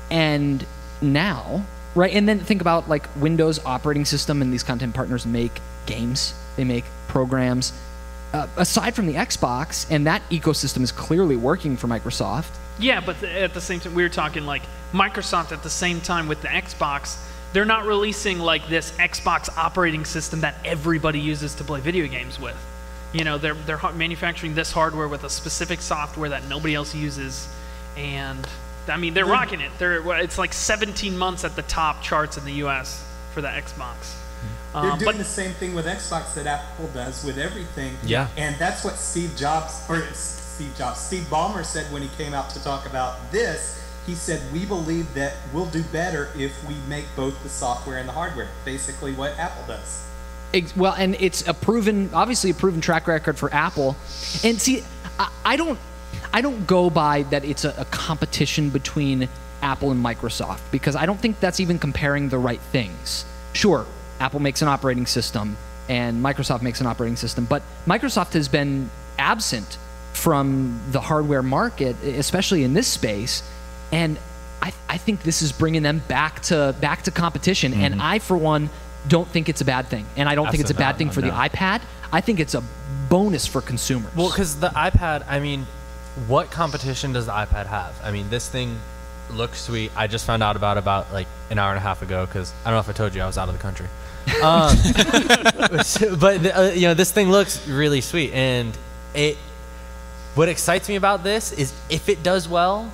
And now, right? And then think about like Windows operating system, and these content partners make games, they make programs. Aside from the Xbox, and that ecosystem is clearly working for Microsoft. Yeah, but at the same time, we were talking like Microsoft at the same time with the Xbox, they're not releasing like this Xbox operating system that everybody uses to play video games with. They're manufacturing this hardware with a specific software that nobody else uses, and I mean they're rocking it. It's like 17 months at the top charts in the U.S. for the Xbox. They're doing the same thing with Xbox that Apple does with everything. Yeah. And that's what Steve Ballmer said when he came out to talk about this. He said, we believe that we'll do better if we make both the software and the hardware. Basically what Apple does. Well, and it's obviously a proven track record for Apple. And see, I don't go by that it's a competition between Apple and Microsoft, because I don't think that's even comparing the right things. Sure, Apple makes an operating system and Microsoft makes an operating system, but Microsoft has been absent from the hardware market, especially in this space, and I think this is bringing them back to competition. And I, for one, don't think it's a bad thing, and I don't think it's a bad thing for the iPad. I think it's a bonus for consumers. Well, because the iPad, I mean, what competition does the iPad have? I mean, this thing looks sweet. I just found out about like an hour and a half ago, because I don't know if I told you I was out of the country. But this thing looks really sweet, and what excites me about this is if it does well,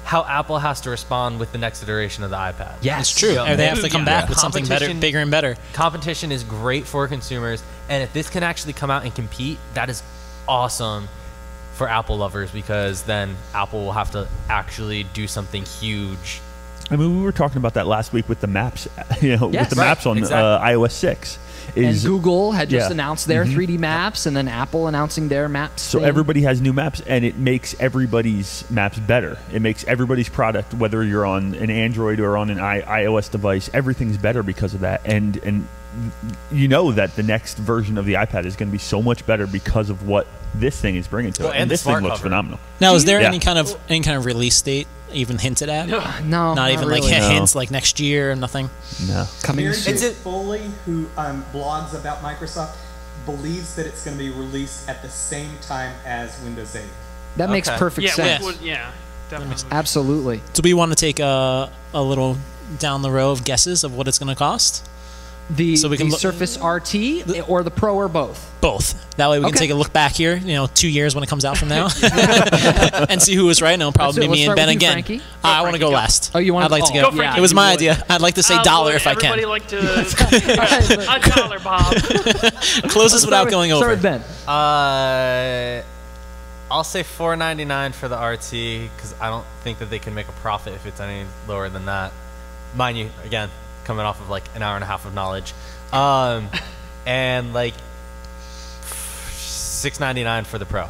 how Apple has to respond with the next iteration of the iPad. Yeah, it's true. They have to come back with something better, bigger and better. Competition is great for consumers, and if this can actually come out and compete, that is awesome for Apple lovers, because then Apple will have to actually do something huge. I mean, we were talking about that last week with the maps, with the maps on iOS 6. And Google had just announced their 3D maps, and then Apple announcing their maps. So everybody has new maps, and it makes everybody's maps better. It makes everybody's product, whether you're on an Android or on an iOS device, everything's better because of that. And you know that the next version of the iPad is going to be so much better because of what this thing is bringing to it. And this thing looks phenomenal. Now, is there any kind of release date even hinted at? No, not even really. like hints, like next year, nothing. No, coming. Mary Foley, who blogs about Microsoft, believes that it's going to be released at the same time as Windows 8. That makes perfect sense. Definitely. Absolutely. Do we want to take a little down the row of guesses of what it's going to cost? The Surface RT or the Pro, or both? Both. That way we can take a look back here, 2 years when it comes out from now, and see who was right. And it'll probably be me and Ben again. I want to go last. Oh, you want? I'd like to go. Frankie, it was my idea. I'd like to say dollar if I can. Everybody like to $1, Bob. Closest without going over. Start with Ben. I'll say $499 for the RT, because I don't think that they can make a profit if it's any lower than that. Mind you, again, coming off of like an hour and a half of knowledge, and like $699 for the Pro.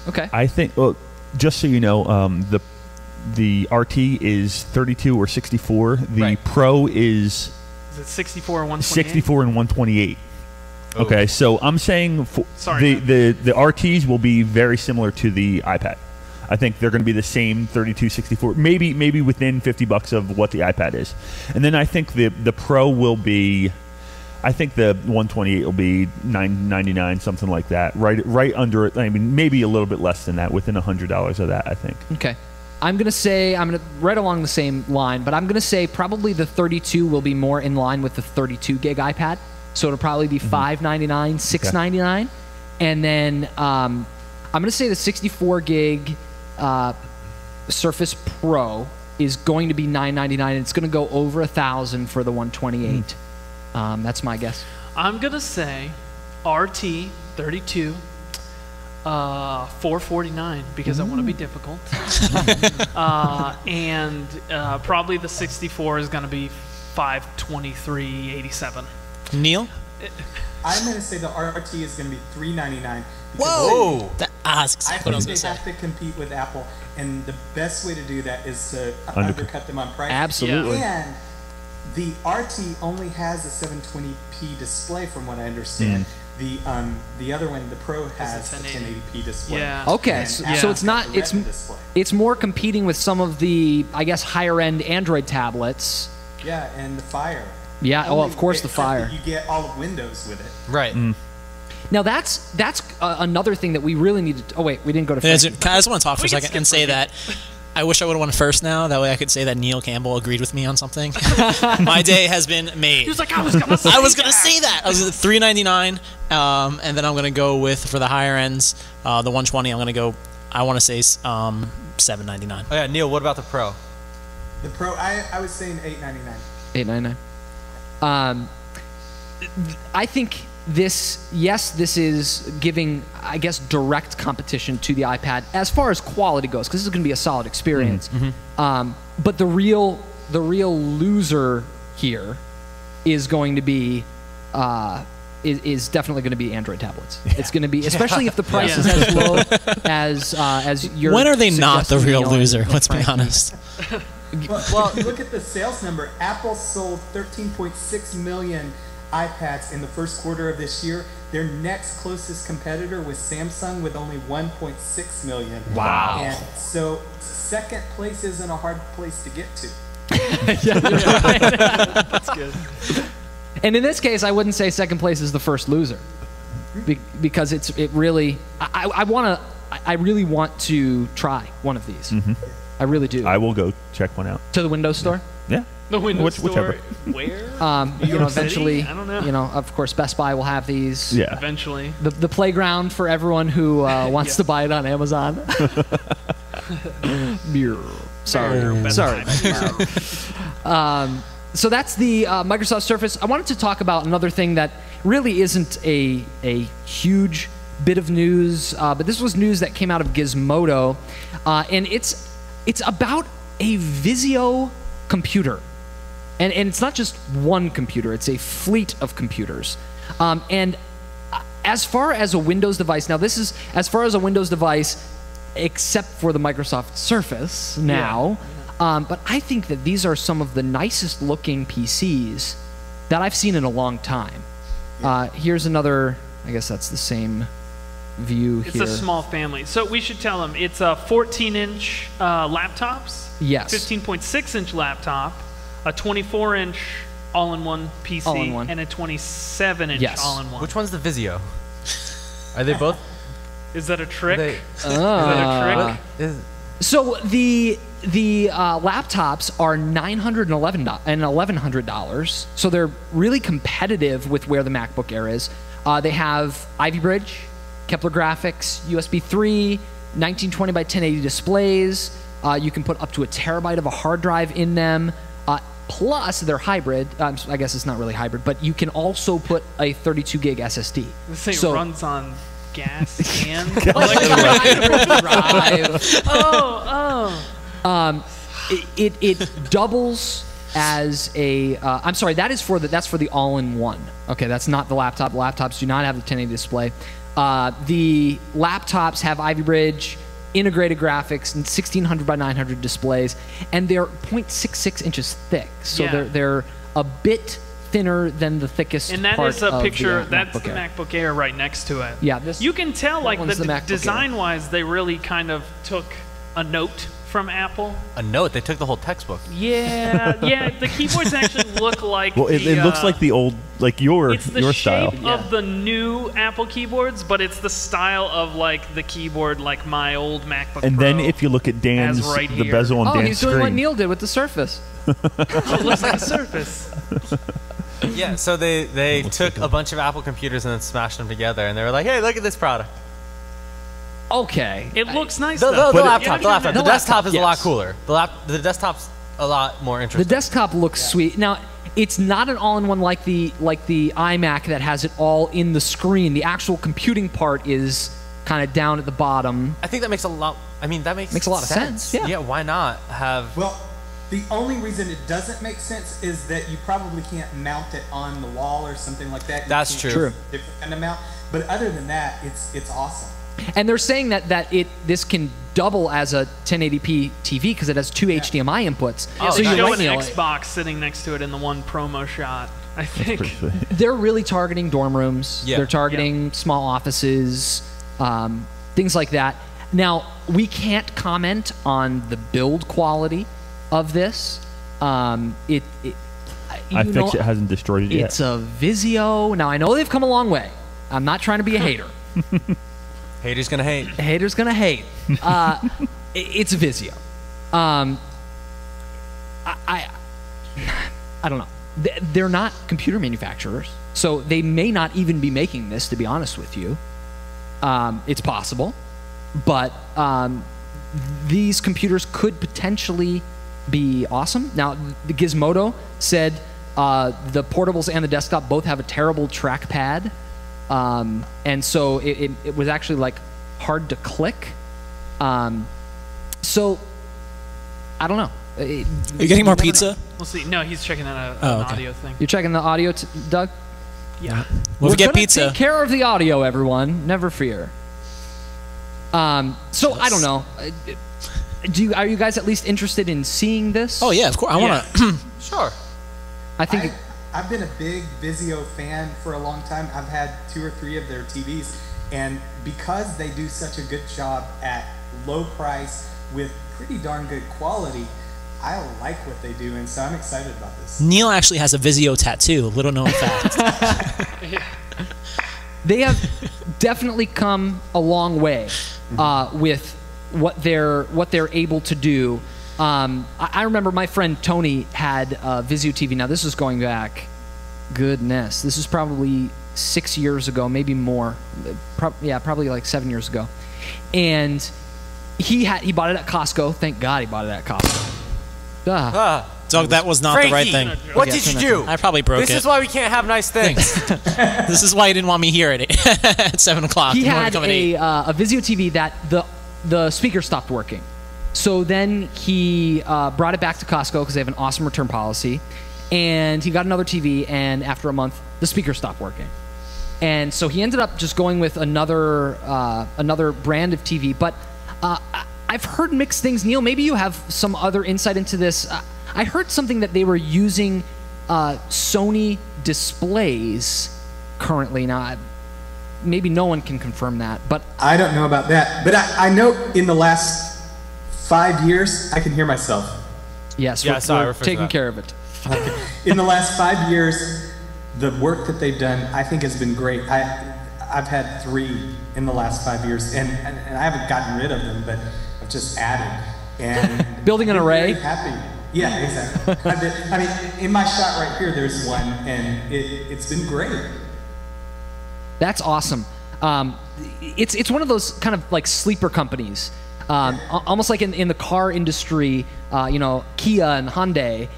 Okay. I think. Well, just so you know, the RT is 32 or 64. The Pro is it 64 and 128? 64 and 128. Oh. Okay, so I'm saying the RTs will be very similar to the iPad. I think they're going to be the same 32, 64, maybe within $50 of what the iPad is. And then I think the Pro will be, I think the 128 will be $999, something like that. Right under it. I mean, maybe a little bit less than that, within $100 of that, I think. Okay. I'm gonna right along the same line, but I'm gonna say probably the 32 will be more in line with the 32 gig iPad. So it'll probably be $599, $699, and then I'm gonna say the 64 gig Surface Pro is going to be $999, and it's gonna go over $1,000 for the 128. That's my guess. I'm gonna say RT 32. $449 because I want to be difficult, and probably the 64 is going to be $523.87. Neal, I'm going to say the RT is going to be $399. Whoa! I think they have to compete with Apple, and the best way to do that is to undercut them on price. Absolutely. And the RT only has a 720p display, from what I understand. The other one, the Pro, has a 1080p display. Yeah. Okay, so it's not it's more competing with some of the, I guess, higher end Android tablets. Yeah, and the Fire. Yeah, of course the Fire. You get all of Windows with it. Right. Now that's another thing that we really need to. Oh wait, we didn't go to. I just want to talk for a second and say that I wish I would have won first now. That way I could say that Neal Campbell agreed with me on something. My day has been made. He was like, I was going to say that. I was at $399, and then I'm going to go with, for the higher ends, the 120, I'm going to go, I want to say $799. Oh, yeah, Neal, what about the Pro? The Pro, I was saying $899. $899. I think this is giving, I guess, direct competition to the iPad as far as quality goes, because this is going to be a solid experience. But the real loser here is going to be is definitely going to be Android tablets. It's going to be, especially if the price is as low as your. When are they not the real loser? Let's be honest. Well, look at the sales number. Apple sold 13.6 million iPads in the first quarter of this year. Their next closest competitor was Samsung with only 1.6 million. Wow. And so second place isn't a hard place to get to. That's good. And in this case, I wouldn't say second place is the first loser, because I really want to try one of these. I really do. I will go check one out. To the Windows Store? Yeah. The Windows Store. Whichever. Where? Eventually, I don't know. Of course, Best Buy will have these. Yeah. Eventually. The playground for everyone who wants to buy it on Amazon. Sorry. So that's the Microsoft Surface. I wanted to talk about another thing that really isn't a huge bit of news, but this was news that came out of Gizmodo, and it's about a Vizio computer. And it's not just one computer, it's a fleet of computers. And as far as a Windows device, now this is as far as a Windows device, except for the Microsoft Surface now. But I think that these are some of the nicest looking PCs that I've seen in a long time. Here's another, I guess that's the same view here. It's a small family. So we should tell them it's a 14-inch laptops. Yes. 15.6-inch laptop, a 24-inch all-in-one PC, all-in-one, and a 27-inch all-in-one. Which one's the Vizio? Are they both? Is that a trick? Is that a trick? So the laptops are $911 and $1,100. So they're really competitive with where the MacBook Air is. They have Ivy Bridge, Kepler graphics, USB 3, 1920 by 1080 displays. You can put up to 1 terabyte of a hard drive in them. Plus, they're hybrid. I guess it's not really hybrid, but you can also put a 32 gig SSD. This thing runs on gas and it doubles as a. I'm sorry, that's for the all-in-one. Okay, that's not the laptop. Laptops do not have the 1080 display. The laptops have Ivy Bridge, integrated graphics, and 1600 by 900 displays, and they're 0.66 inches thick. So they're a bit thinner than the thickest part of the And that is a picture, that's MacBook the Air. MacBook Air right next to it. Yeah. You can tell, like, the design-wise, they really kind of took a note from Apple? A Note? They took the whole textbook. Yeah. The keyboards actually look like. Well, it looks like the old, like your it's the style. shape of the new Apple keyboards, but it's the style of like the keyboard, like my old MacBook And Pro then if you look at Dan's, right the here. bezel on Dan's he's doing screen. what Neal did with the Surface. it looks like a Surface. Yeah, so they took a bunch of Apple computers and then smashed them together, and they were like, "Hey, look at this product." Okay. It looks nice. The though. laptop. The desktop is yes. a lot cooler. The desktop's a lot more The interesting. desktop looks sweet. Now, it's not an all-in-one like the iMac that has it all in the screen. The actual computing part is kind of down at the bottom. I think that makes a lot. I mean, that makes a lot of sense. Yeah. Yeah. Why not have? Well, the only reason it doesn't make sense is that you probably can't mount it on the wall or something like that. That's You can't true. use a different kind of mount. But other than that, it's awesome. And they're saying that this can double as a 1080p TV because it has two HDMI inputs. Yeah, so they you're show right, an Neal. Xbox sitting next to it in the one promo shot. I think. They're really targeting dorm rooms. Yeah. They're targeting small offices, things like that. Now, we can't comment on the build quality of this. It hasn't destroyed it yet. It's a Vizio. Now, I know they've come a long way. I'm not trying to be a hater. Haters gonna hate. Haters gonna hate. It's a Vizio. I don't know. They're not computer manufacturers, so they may not even be making this. To be honest with you, it's possible, but these computers could potentially be awesome. Now, the Gizmodo said the portables and the desktop both have a terrible trackpad. And so it was actually like hard to click. So I don't know. Are you getting more pizza? We'll see. No, he's checking out Oh, an okay. audio thing. You're checking the audio, Doug? Yeah. We'll get gonna pizza. Take care of the audio, everyone. Never fear. So I don't know. Are you guys at least interested in seeing this? Oh yeah, of course. I want to. Sure. I think. I've been a big Vizio fan for a long time. I've had 2 or 3 of their TVs, and because they do such a good job at low price with pretty darn good quality, I like what they do, and so I'm excited about this. Neal actually has a Vizio tattoo. Little known fact. They have definitely come a long way with what they're able to do. I remember my friend Tony had a Vizio TV. Now this is going back, goodness, this is probably 6 years ago, maybe more. Probably like 7 years ago. And he bought it at Costco. Thank God he bought it at Costco. Doug, that was not Frankie, the right thing. What did you do? I probably broke it. This is why we can't have nice things. This is why you didn't want me here at 7 o'clock. He had a Vizio TV that the speaker stopped working. So then he brought it back to Costco because they have an awesome return policy. And he got another TV, and after a month, the speaker stopped working. And so he ended up just going with another brand of TV. But I've heard mixed things. Neal, maybe you have some other insight into this. I heard something that they were using Sony displays currently. Now, maybe no one can confirm that, but I don't know about that. But I know in the last 5 years, I can hear myself. yes, Yeah, we're taking care of it. In the last 5 years, the work that they've done, I think, has been great. I've had 3 in the last 5 years, and I haven't gotten rid of them, but I've just added. And Building an I'm array? very happy. Yeah, exactly. I mean, in my shot right here, there's one, and it's been great. That's awesome. It's one of those kind of like sleeper companies, almost like in the car industry. Kia and Hyundai,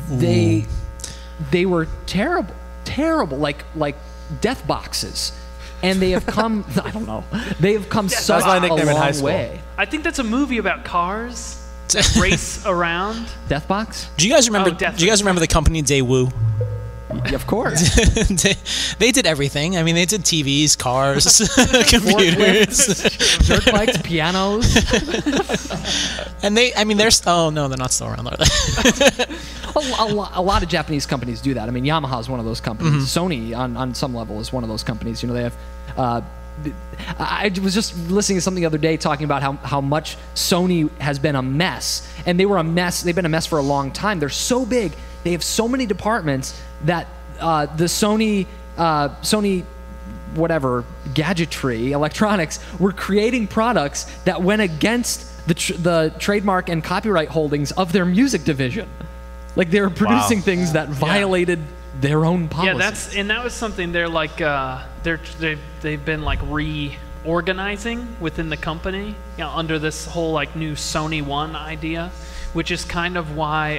they were terrible, like death boxes, and they have come. I don't know. They have come such my a nickname in high long school. way. I think that's a movie about cars that race around. Death box? Do you guys remember? Death Do you guys remember the company Daewoo? Of course. they did everything. I mean, they did TVs, cars, computers, Dirt bikes, pianos. and they're. Oh no, they're not still around, are they? A lot of Japanese companies do that. I mean, Yamaha is one of those companies. Sony, on some level, is one of those companies. They have I was just listening to something the other day talking about how much Sony has been a mess, and they were a mess. They've been a mess for a long time. They're so big. They have so many departments that the Sony whatever gadgetry electronics were creating products that went against the trademark and copyright holdings of their music division. Like they were producing things that violated their own policies. Yeah, that was something they're like they've been like reorganizing within the company, under this whole like new Sony One idea, which is kind of why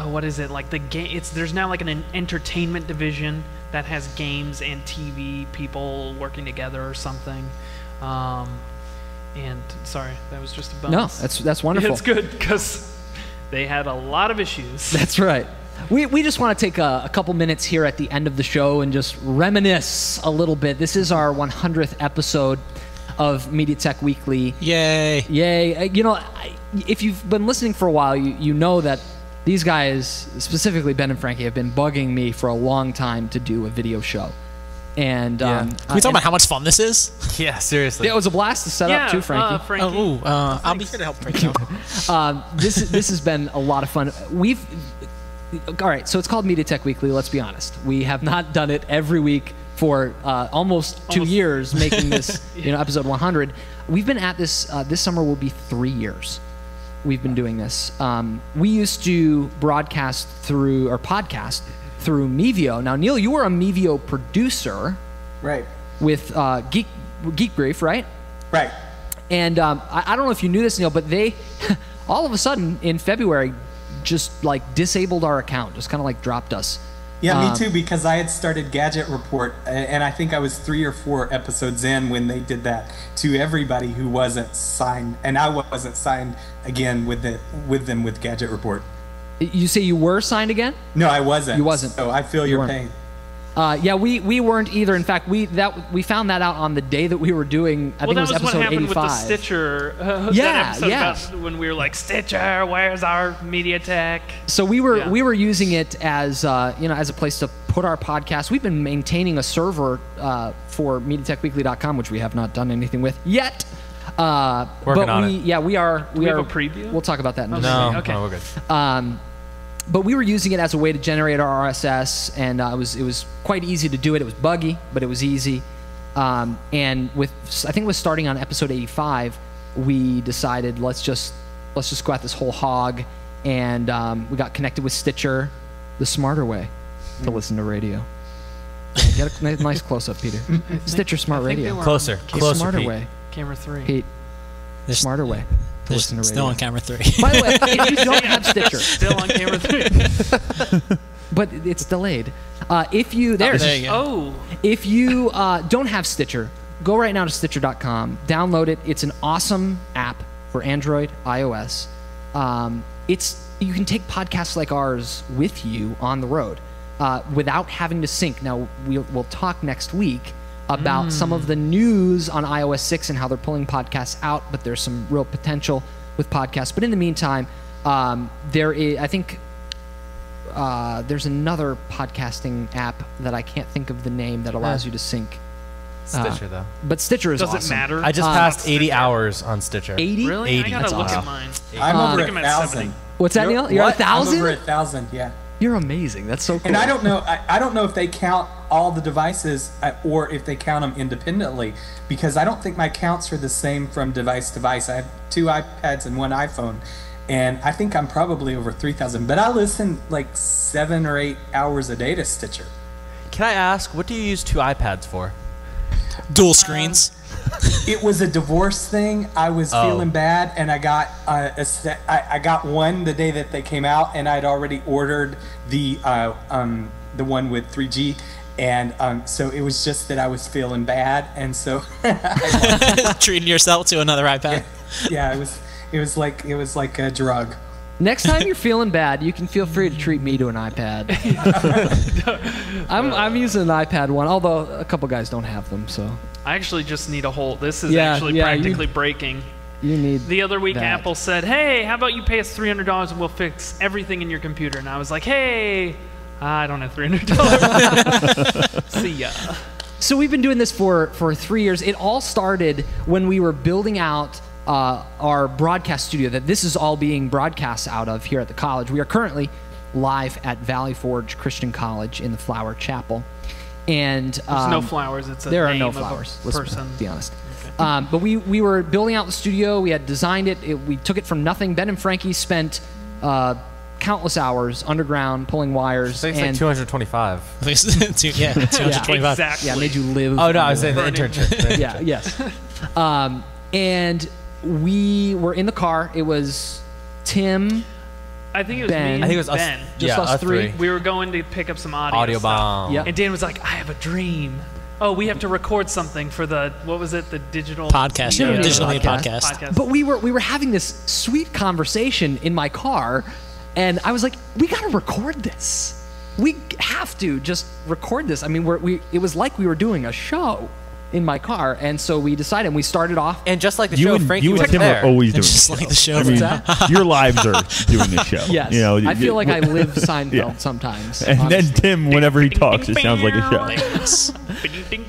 what is it, like the game? There's now like an entertainment division that has games and TV people working together or something. And sorry, that was just a bonus. No, that's wonderful. It's good because they had a lot of issues. That's right. We just want to take a couple minutes here at the end of the show and just reminisce a little bit. This is our 100th episode of mediaTECH Weekly. Yay. Yay. If you've been listening for a while, you know that these guys, specifically Ben and Frankie, have been bugging me for a long time to do a video show. And can we talk about how much fun this is? Yeah, seriously. It was a blast to set up too, Frankie. Frankie. I'll be here to help Frankie. This has been a lot of fun. All right, so it's called mediaTECH Weekly. Let's be honest. We have not done it every week for almost 2 years, making this episode 100. We've been at this. This summer will be 3 years. We've been doing this. We used to podcast through mediaTECH. Now, Neal, you were a mediaTECH producer, right? With Geek Brief, right? Right. And I don't know if you knew this, Neal, but they all of a sudden in February just like disabled our account, just kind of like dropped us. Yeah, me too, because I had started Gadget Report, and I think I was 3 or 4 episodes in when they did that to everybody who wasn't signed, and I wasn't signed again with them with Gadget Report. You say you were signed again? No, I wasn't. You wasn't. So I feel your pain. Yeah, we weren't either. In fact, we found that out on the day that we were doing. I think it was episode 85. What happened with the Stitcher. Yeah. When we were like, Stitcher, where's our mediaTECH? So we were using it as as a place to put our podcast. We've been maintaining a server for mediaTechWeekly.com, which we have not done anything with yet. Working on it. Yeah, we are. Do we have a preview? We'll talk about that in a minute. Okay. No, we're good. But we were using it as a way to generate our RSS, and it was quite easy to do it. It was buggy, but it was easy. And I think it was starting on episode 85, we decided let's just go at this whole hog, and we got connected with Stitcher, the smarter way to listen to radio. Yeah, get a nice close up, Peter. Stitcher Smart Radio. Closer, smarter Pete. way. Camera 3. Pete, the smarter way. There's still on camera 3. By the way, if you don't have Stitcher, still on camera 3, but it's delayed. If you if you don't have Stitcher, go right now to Stitcher.com, download it. It's an awesome app for Android, iOS. You can take podcasts like ours with you on the road without having to sync. Now we'll talk next week about some of the news on iOS 6 and how they're pulling podcasts out, but there's some real potential with podcasts. But in the meantime, there's another podcasting app that I can't think of the name that allows you to sync. Stitcher, though. But Stitcher is awesome. Does it matter? I just passed 80 hours on Stitcher. 80? Really? 80. I gotta look at mine. I'm over I'm at 1,000. 70. What's that, Neal? You're 1,000? I'm over 1,000, yeah. You're amazing. That's so cool. And I don't know if they count all the devices or if they count them independently, because I don't think my counts are the same from device to device. I have 2 iPads and 1 iPhone, and I think I'm probably over 3,000. But I listen like 7 or 8 hours a day to Stitcher. Can I ask, what do you use 2 iPads for? Dual screens. It was a divorce thing. I was feeling bad, and I got I got one the day that they came out, and I'd already ordered the one with 3G, and so it was just that I was feeling bad, and so treating yourself to another iPad. Yeah, it was like a drug. Next time you're feeling bad, you can feel free to treat me to an iPad. I'm using an iPad one, although a couple guys don't have them, so. I actually just need a whole. This is actually practically breaking. You need the other week, that. Apple said, "Hey, how about you pay us $300 and we'll fix everything in your computer?" And I was like, "Hey, I don't have $300. See ya." So we've been doing this for 3 years. It all started when we were building out our broadcast studio that this is all being broadcast out of here at the college. We are currently live at Valley Forge Christian College in the Flower Chapel. And there's no flowers. It's a there name are no of flowers. A person. Let's be honest. Okay. But we were building out the studio. We had designed it. We took it from nothing. Ben and Frankie spent countless hours underground pulling wires. I think it's like 225. Yeah, 225. Exactly. Yeah, made you live. Oh no, I was saying the internship. Yeah, yes. And we were in the car. It was Tim. I think it was Ben. me. I think it was Ben. us. Just us three. We were going to pick up some audio stuff. bomb. Yep. And Dan was like, I have a dream. Oh, we have to record something for the, what was it, the digital podcast, Yeah, digital media podcast. podcast. But we were having this sweet conversation in my car, and I was like, we got to record this. We have to just record this. I mean, it was like we were doing a show in my car, and so we decided, and we started off. And just like the show, Frankie you and was Tim there. are always doing Just the like show. the show. I mean, your lives are doing the show. Yes, You know, I feel like I live Seinfeld Yeah. sometimes. And honestly. then Tim, whenever he talks, it sounds like a show.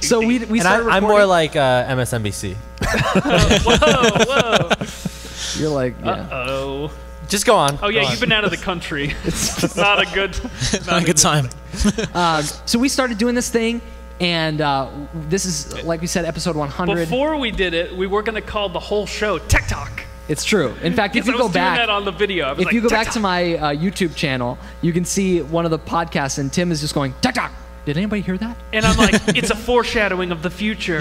So we And started I'm recording. more like MSNBC. Whoa. You're like, yeah. Uh-oh. Just go on. Oh, yeah, Go on. you've been out of the country. It's not a good Not a good time. So we started doing this thing, and this is, like we said, episode 100. Before we did it, we were going to call the whole show Tech Talk. It's true. In fact, if Because you I was go back, doing that on the video. I was if like, you go Tech back Talk. to my YouTube channel, you can see one of the podcasts, and Tim is just going, Tech Talk. Did anybody hear that? And I'm like, it's a foreshadowing of the future.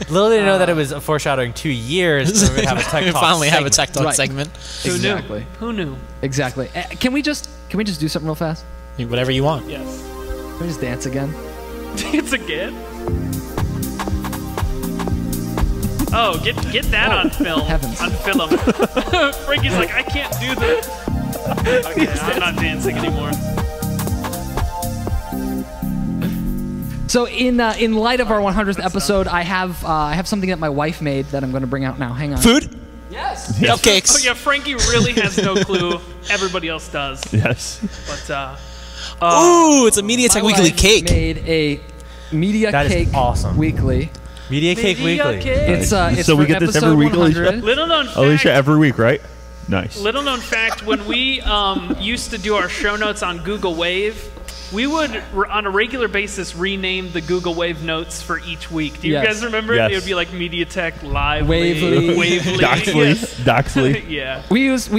Little did I know that it was a foreshadowing 2 years. So we'd have a tech We talk finally have a segment. tech talk Right. segment. Exactly. Who knew? Exactly. Can we just do something real fast? Whatever you want. Yes. Can we just dance again? Dance again? Oh, get that on film. heavens. On film. Frankie's like, I can't do this. Okay, I'm not dancing anymore. So in light of our 100th episode, I have something that my wife made that I'm going to bring out now. Hang on. Food? Yes. Cupcakes. Oh yeah, Frankie really has no clue. Everybody else does. Yes. But Ooh, it's a mediaTECH My Weekly wife cake. made a media That is cake awesome. weekly. mediaTECH Weekly. It's So we for get this every episode week, 100. Alicia? little known fact. Alicia, every week, right? Nice. Little known fact: when we used to do our show notes on Google Wave, we would, on a regular basis, rename the Google Wave notes for each week. Do you Yes. guys remember? Yes. It would be like mediaTECH Live, Wavely. Wavely. Doxley. Yes. Doxley. Yeah. We used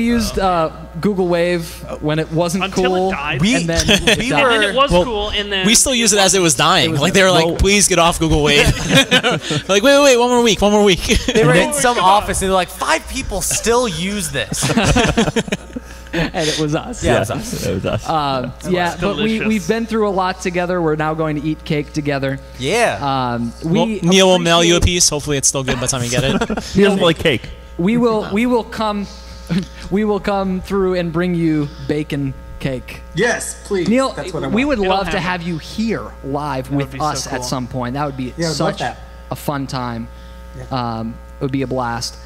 Google Wave when it wasn't Until cool. it died. And then it we died. And then it was Well, cool, and then We still use it as it was dying. Like they were well- like, please get off Google Wave. Like, wait, one more week. They were in some come on. office and they're like, 5 people still use this. And it was us. Yeah. Yes, it was us. Yeah, but delicious. we've been through a lot together. We're now going to eat cake together. Yeah. Neil will mail you a appreciate- piece. Hopefully, it's still good by the time you get it. He doesn't like cake. We will come through and bring you bacon cake. Yes, please. Neil, That's what I want. we would It'll love to happen. have you here live would with be so us at cool. some point. That would be Yeah, I'd love such that. a fun time. It would be a blast.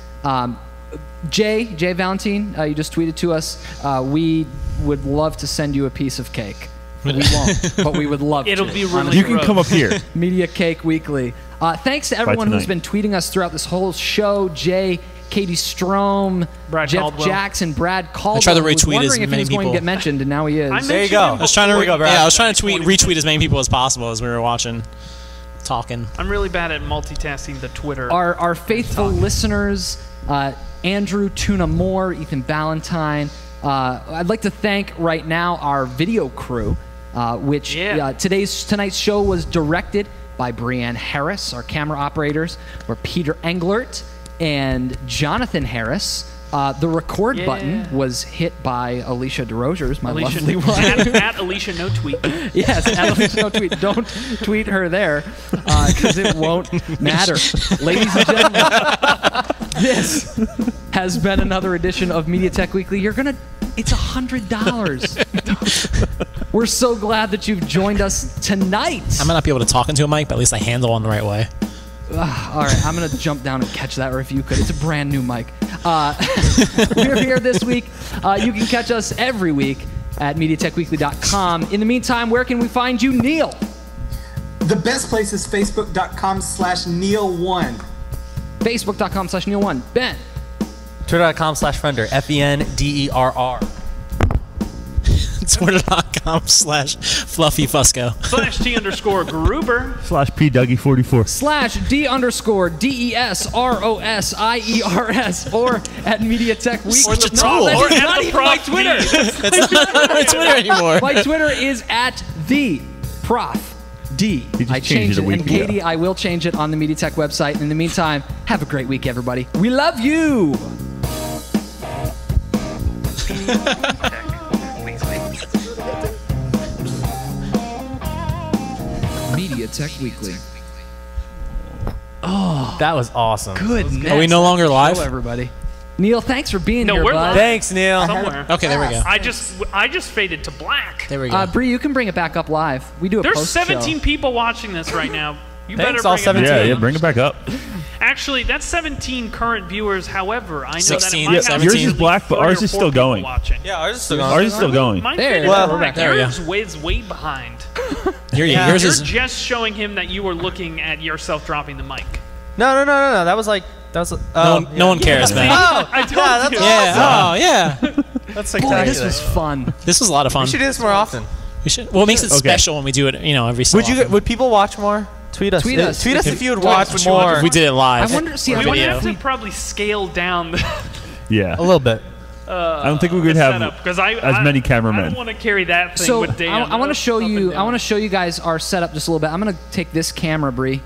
Jay Valentine, you just tweeted to us. We would love to send you a piece of cake. We won't, but we would love It'll to. be really You can gross. come up here. Media Cake Weekly. Thanks to everyone who's been tonight. tweeting us throughout this whole show. Jay, Katie Strom, Brad Jeff Caldwell. Jackson, Brad Caldwell. tried to was retweet as wondering if he many was going to people. get mentioned, and now he is. I There you mentioned go. him I was trying to, before you I was trying to got retweet as many people as possible as we were watching, talking. I'm really bad at multitasking the Twitter. Our faithful listeners, Andrew Tuna Moore, Ethan Ballantyne. I'd like to thank right now our video crew, which Yeah. tonight's show was directed by Brianne Harris. Our camera operators were Peter Englert and Jonathan Harris. The record button was hit by Alicia DeRosiers, my Alicia, lovely wife. at Alicia No Tweet. Yes, at Alicia, no tweet. Don't tweet her there because it won't matter. Ladies and gentlemen, this has been another edition of mediaTECH Weekly. It's $100. We're so glad that you've joined us tonight. I might not be able to talk into a mic, but at least I handle on the right way. All right, I'm going to jump down and catch that, or if you could. It's a brand new mic. We're here this week. You can catch us every week at mediatechweekly.com. In the meantime, where can we find you, Neil? The best place is facebook.com/Neal1. Facebook.com/Neal1. Ben. Twitter.com/Fender. FENDERR. Twitter.com/FluffyFusco. /T_Gruber. /PDougie44. /D_DESROSIERS. Or at mediaTECH Week. Or the No, that's or at not the even my Prof Twitter. That's not my Twitter anymore. My Twitter is at the Prof D. just I changed changed it it, a week and Katie, ago. I will change it on the mediaTECH website. In the meantime, have a great week, everybody. We love you. mediaTECH Weekly. Oh, That was awesome. goodness. Are we no longer live? Hello, everybody. Neal, thanks for being No, here, we're bud. live. Thanks, Neal. Somewhere. Okay, there we go. I just faded to black. There we go. Bree, you can bring it back up live. We do a There's post-show. 17 people watching this right now. You Thanks, better all bring it back 17. Yeah, up. bring it back up. Actually, that's 17 current viewers. However, I know 16, that it might yeah, have yours at is least black, but 30 ours or is 4 still people going. Watching. Yeah, ours is still going. Ours is still going. Mine There, faded well, to black. there we Yours is way behind. Yours You're is. just showing him that you were looking at yourself dropping the mic. No. That was No one cares, man. Oh, I told that's you. Yeah. Oh, yeah. That's Boy, spectacular. this was fun. This was a lot of fun. We should do this more often. We should. Well, it makes it Okay. special when we do it. Every so often. Would people watch more? Tweet us. Tweet us. Tweet us if you would Tweet watch us. more. If we did it live. I wonder. See, I We would wonder have if to we. probably scale down the Yeah. A little bit. I don't think we could have setup because as many I cameramen. don't want to carry that thing So with Dan. I want to show up and you. I down. want to show you guys our setup just a little bit. I'm gonna take this camera, Bree.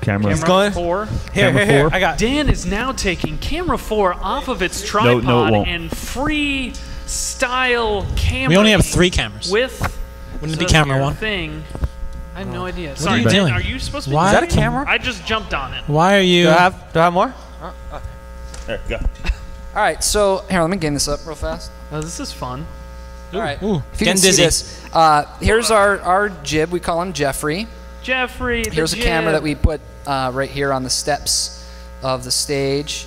Camera. It's going. 4. Here. four. I got. Dan is now taking camera 4 off of its tripod no, it won't. and free style camera. We only have 3 cameras. with. Wouldn't it be camera 1? Thing. I have no idea. are Sorry, you Dan, doing? are you supposed to be? Why? Is that a camera? I just jumped on it. Why are you? Do I have more? There, go. All right. So here, let me gain this up real fast. Oh, this is fun. All right. Ooh, If you getting can see dizzy. this, here's our jib. We call him Jeffrey. Jeffrey. the Here's a camera that jib. we put right here on the steps of the stage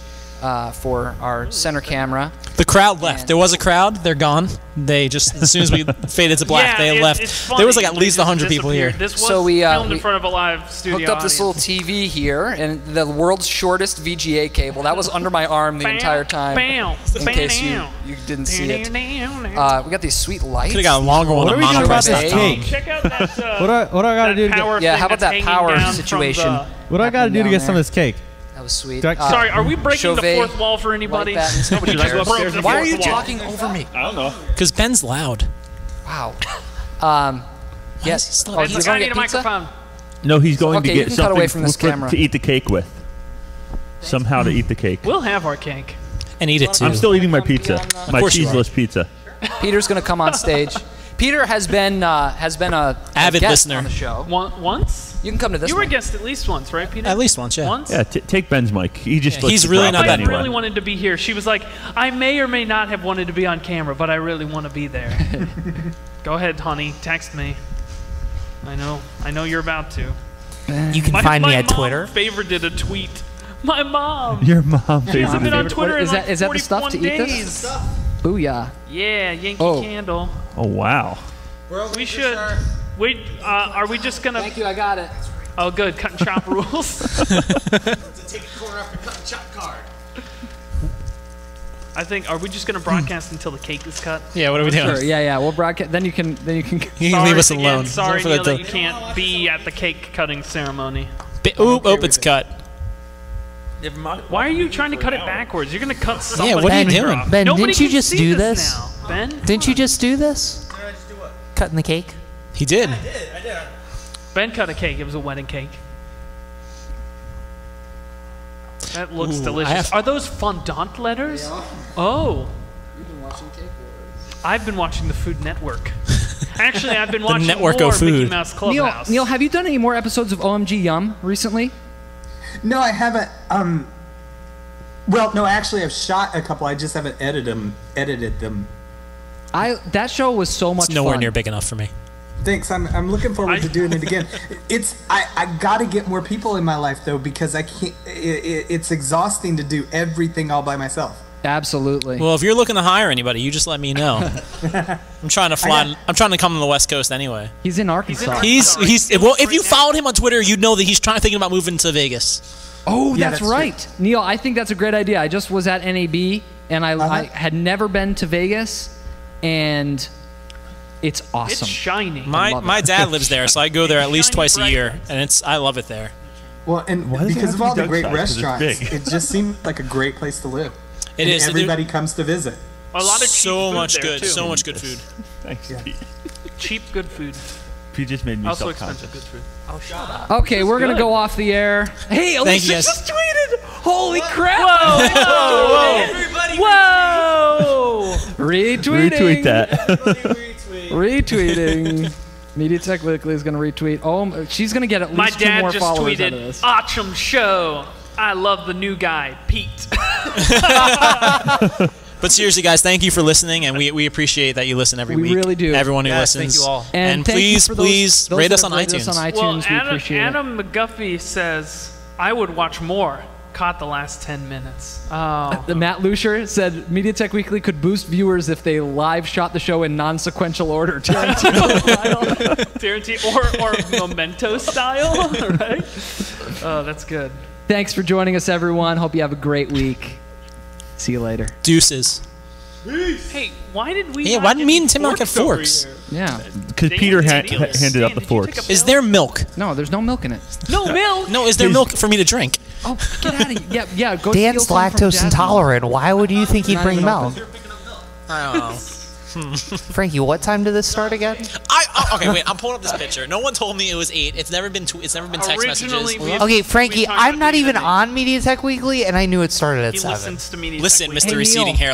for our center camera. The crowd left. There was a crowd. They're gone. They just as soon as we faded to black, Yeah, they left. It's funny. There was like at They least just 100 people here. disappeared. This was So we, filmed in we front of a live studio Hooked up this little TV here, and the world's shortest VGA cable. That was under my arm the entire time. In case you didn't see it. We got these sweet lights. Could have got a longer one. What are we doing about this cake? Check out that. What do I gotta do to power get? Yeah, thing how about that's that hanging power down from situation? the- What do I gotta do to down get some of there. this cake? That was sweet. Do I- Sorry, are we breaking the Chauvet, fourth wall for anybody? Like that. Nobody Just cares. broke the Why are fourth you wall. talking over me? I don't know. Because Ben's loud. Wow. Yes. He's still Oh, It's you like, gonna I need get a pizza? microphone. No, he's going Okay, to you get can cut something away from this camera. to eat the cake with. Somehow to eat the cake. We'll have our cake. and eat it too. I'm still eating my pizza. My course you are. cheeseless pizza. Peter's gonna come on stage. Peter has been a Avid guest listener. on the show. Once? You can come to this You were a one. guest at least once, right, Peter? At least once, yeah. Once? Yeah, take Ben's mic. He just Yeah, lets he's it really drop not I that anyway. really wanted to be here. She was like, I may or may not have wanted to be on camera, but I really want to be there. Go ahead, honey. Text me. I know you're about to. You can find me at mom Twitter. favorited a tweet. My mom. Your mom Hasn't been favorite. on Twitter in Is like that the stuff 41 to eat days. this? Booyah. Yeah, Yankee Oh. Candle. Oh wow. We should. Wait, are we just gonna? Thank you, I got it. Oh, good. Cut and chop rules. I think. Are we just gonna broadcast until the cake is cut? Yeah, what are we doing? Sure, yeah. We'll broadcast. Then you can. You can Sorry leave us again, alone. Sorry, For Neal, the- that you can't be at the cake cutting ceremony. Oop, it's cut. Why are you trying to cut it backwards? You're gonna cut something. what are you doing? Ben, Nobody didn't you can just see do this this? now. Ben? Didn't you just do this? Cutting the cake? He did. Ben cut a cake. It was a wedding cake. That looks Ooh, delicious. Are those fondant letters? Oh. I've been watching the Food Network. Actually, I've been watching network more of food. Mickey Mouse Clubhouse. Neal, have you done any more episodes of OMG Yum recently? No, I haven't. Well, no, actually, I've shot a couple. I just haven't edited them. That show was so much It's nowhere fun. near big enough for me. Thanks. I'm looking forward to doing it again. I got to get more people in my life though, because I can't. It's exhausting to do everything all by myself. Absolutely. Well, if you're looking to hire anybody, you just let me know. I'm trying to fly. I'm trying to come to the West Coast anyway. He's in Arkansas. He's well. If you followed him on Twitter, you'd know that he's thinking about moving to Vegas. Oh, that's right, true. Neal. I think that's a great idea. I just was at NAB, and I had never been to Vegas, and it's awesome. It's shining. My dad lives there, so I go there at least twice a year, and I love it there. Well, and because of all the great restaurants, it just seemed like a great place to live. It is. Everybody comes to visit. A lot of cheap food there, too. So much good food. Thanks, Pete. Cheap, good food. Pete just made me also self-conscious. expensive good food. Oh, shut up. Okay, we're going to go off the air. Hey, Alicia just tweeted. Holy crap. Whoa. Everybody whoa. Retweeting. Retweet that. Retweeting. mediaTECH Weekly is going to retweet. Oh, she's going to get at least 2 more followers out of this. My dad just tweeted, awesome show. I love the new guy, Pete. But seriously, guys, thank you for listening, and we appreciate that you listen every week. We really do. Everyone who listens. Thank you all. And please rate us on iTunes. Well, we appreciate it. Adam McGuffey says, I would watch more. Caught the last 10 minutes. Oh. Matt Lucier said mediaTECH Weekly could boost viewers if they live shot the show in non-sequential order, Tarantino style. Tarantino or Memento style, right? Oh, that's good. Thanks for joining us, everyone. Hope you have a great week. See you later. Deuces. Hey, why did we? Yeah, why didn't me and Tim not get forks? Yeah, because Peter handed out the forks. Is there milk? No, there's no milk in it. No milk. No, is there milk for me to drink? Oh, get out of here! Yeah, go. Dan's lactose intolerant. Why would you think he'd bring milk? I don't know. Frankie, what time did this start again? Okay, wait. I'm pulling up this picture. No one told me it was 8. It's never been text messages. Okay, Frankie, I'm not even on mediaTECH Weekly, and I knew it started at 7. Listens to mediaTECH Listen, Weekly. Mr. Receding Hair.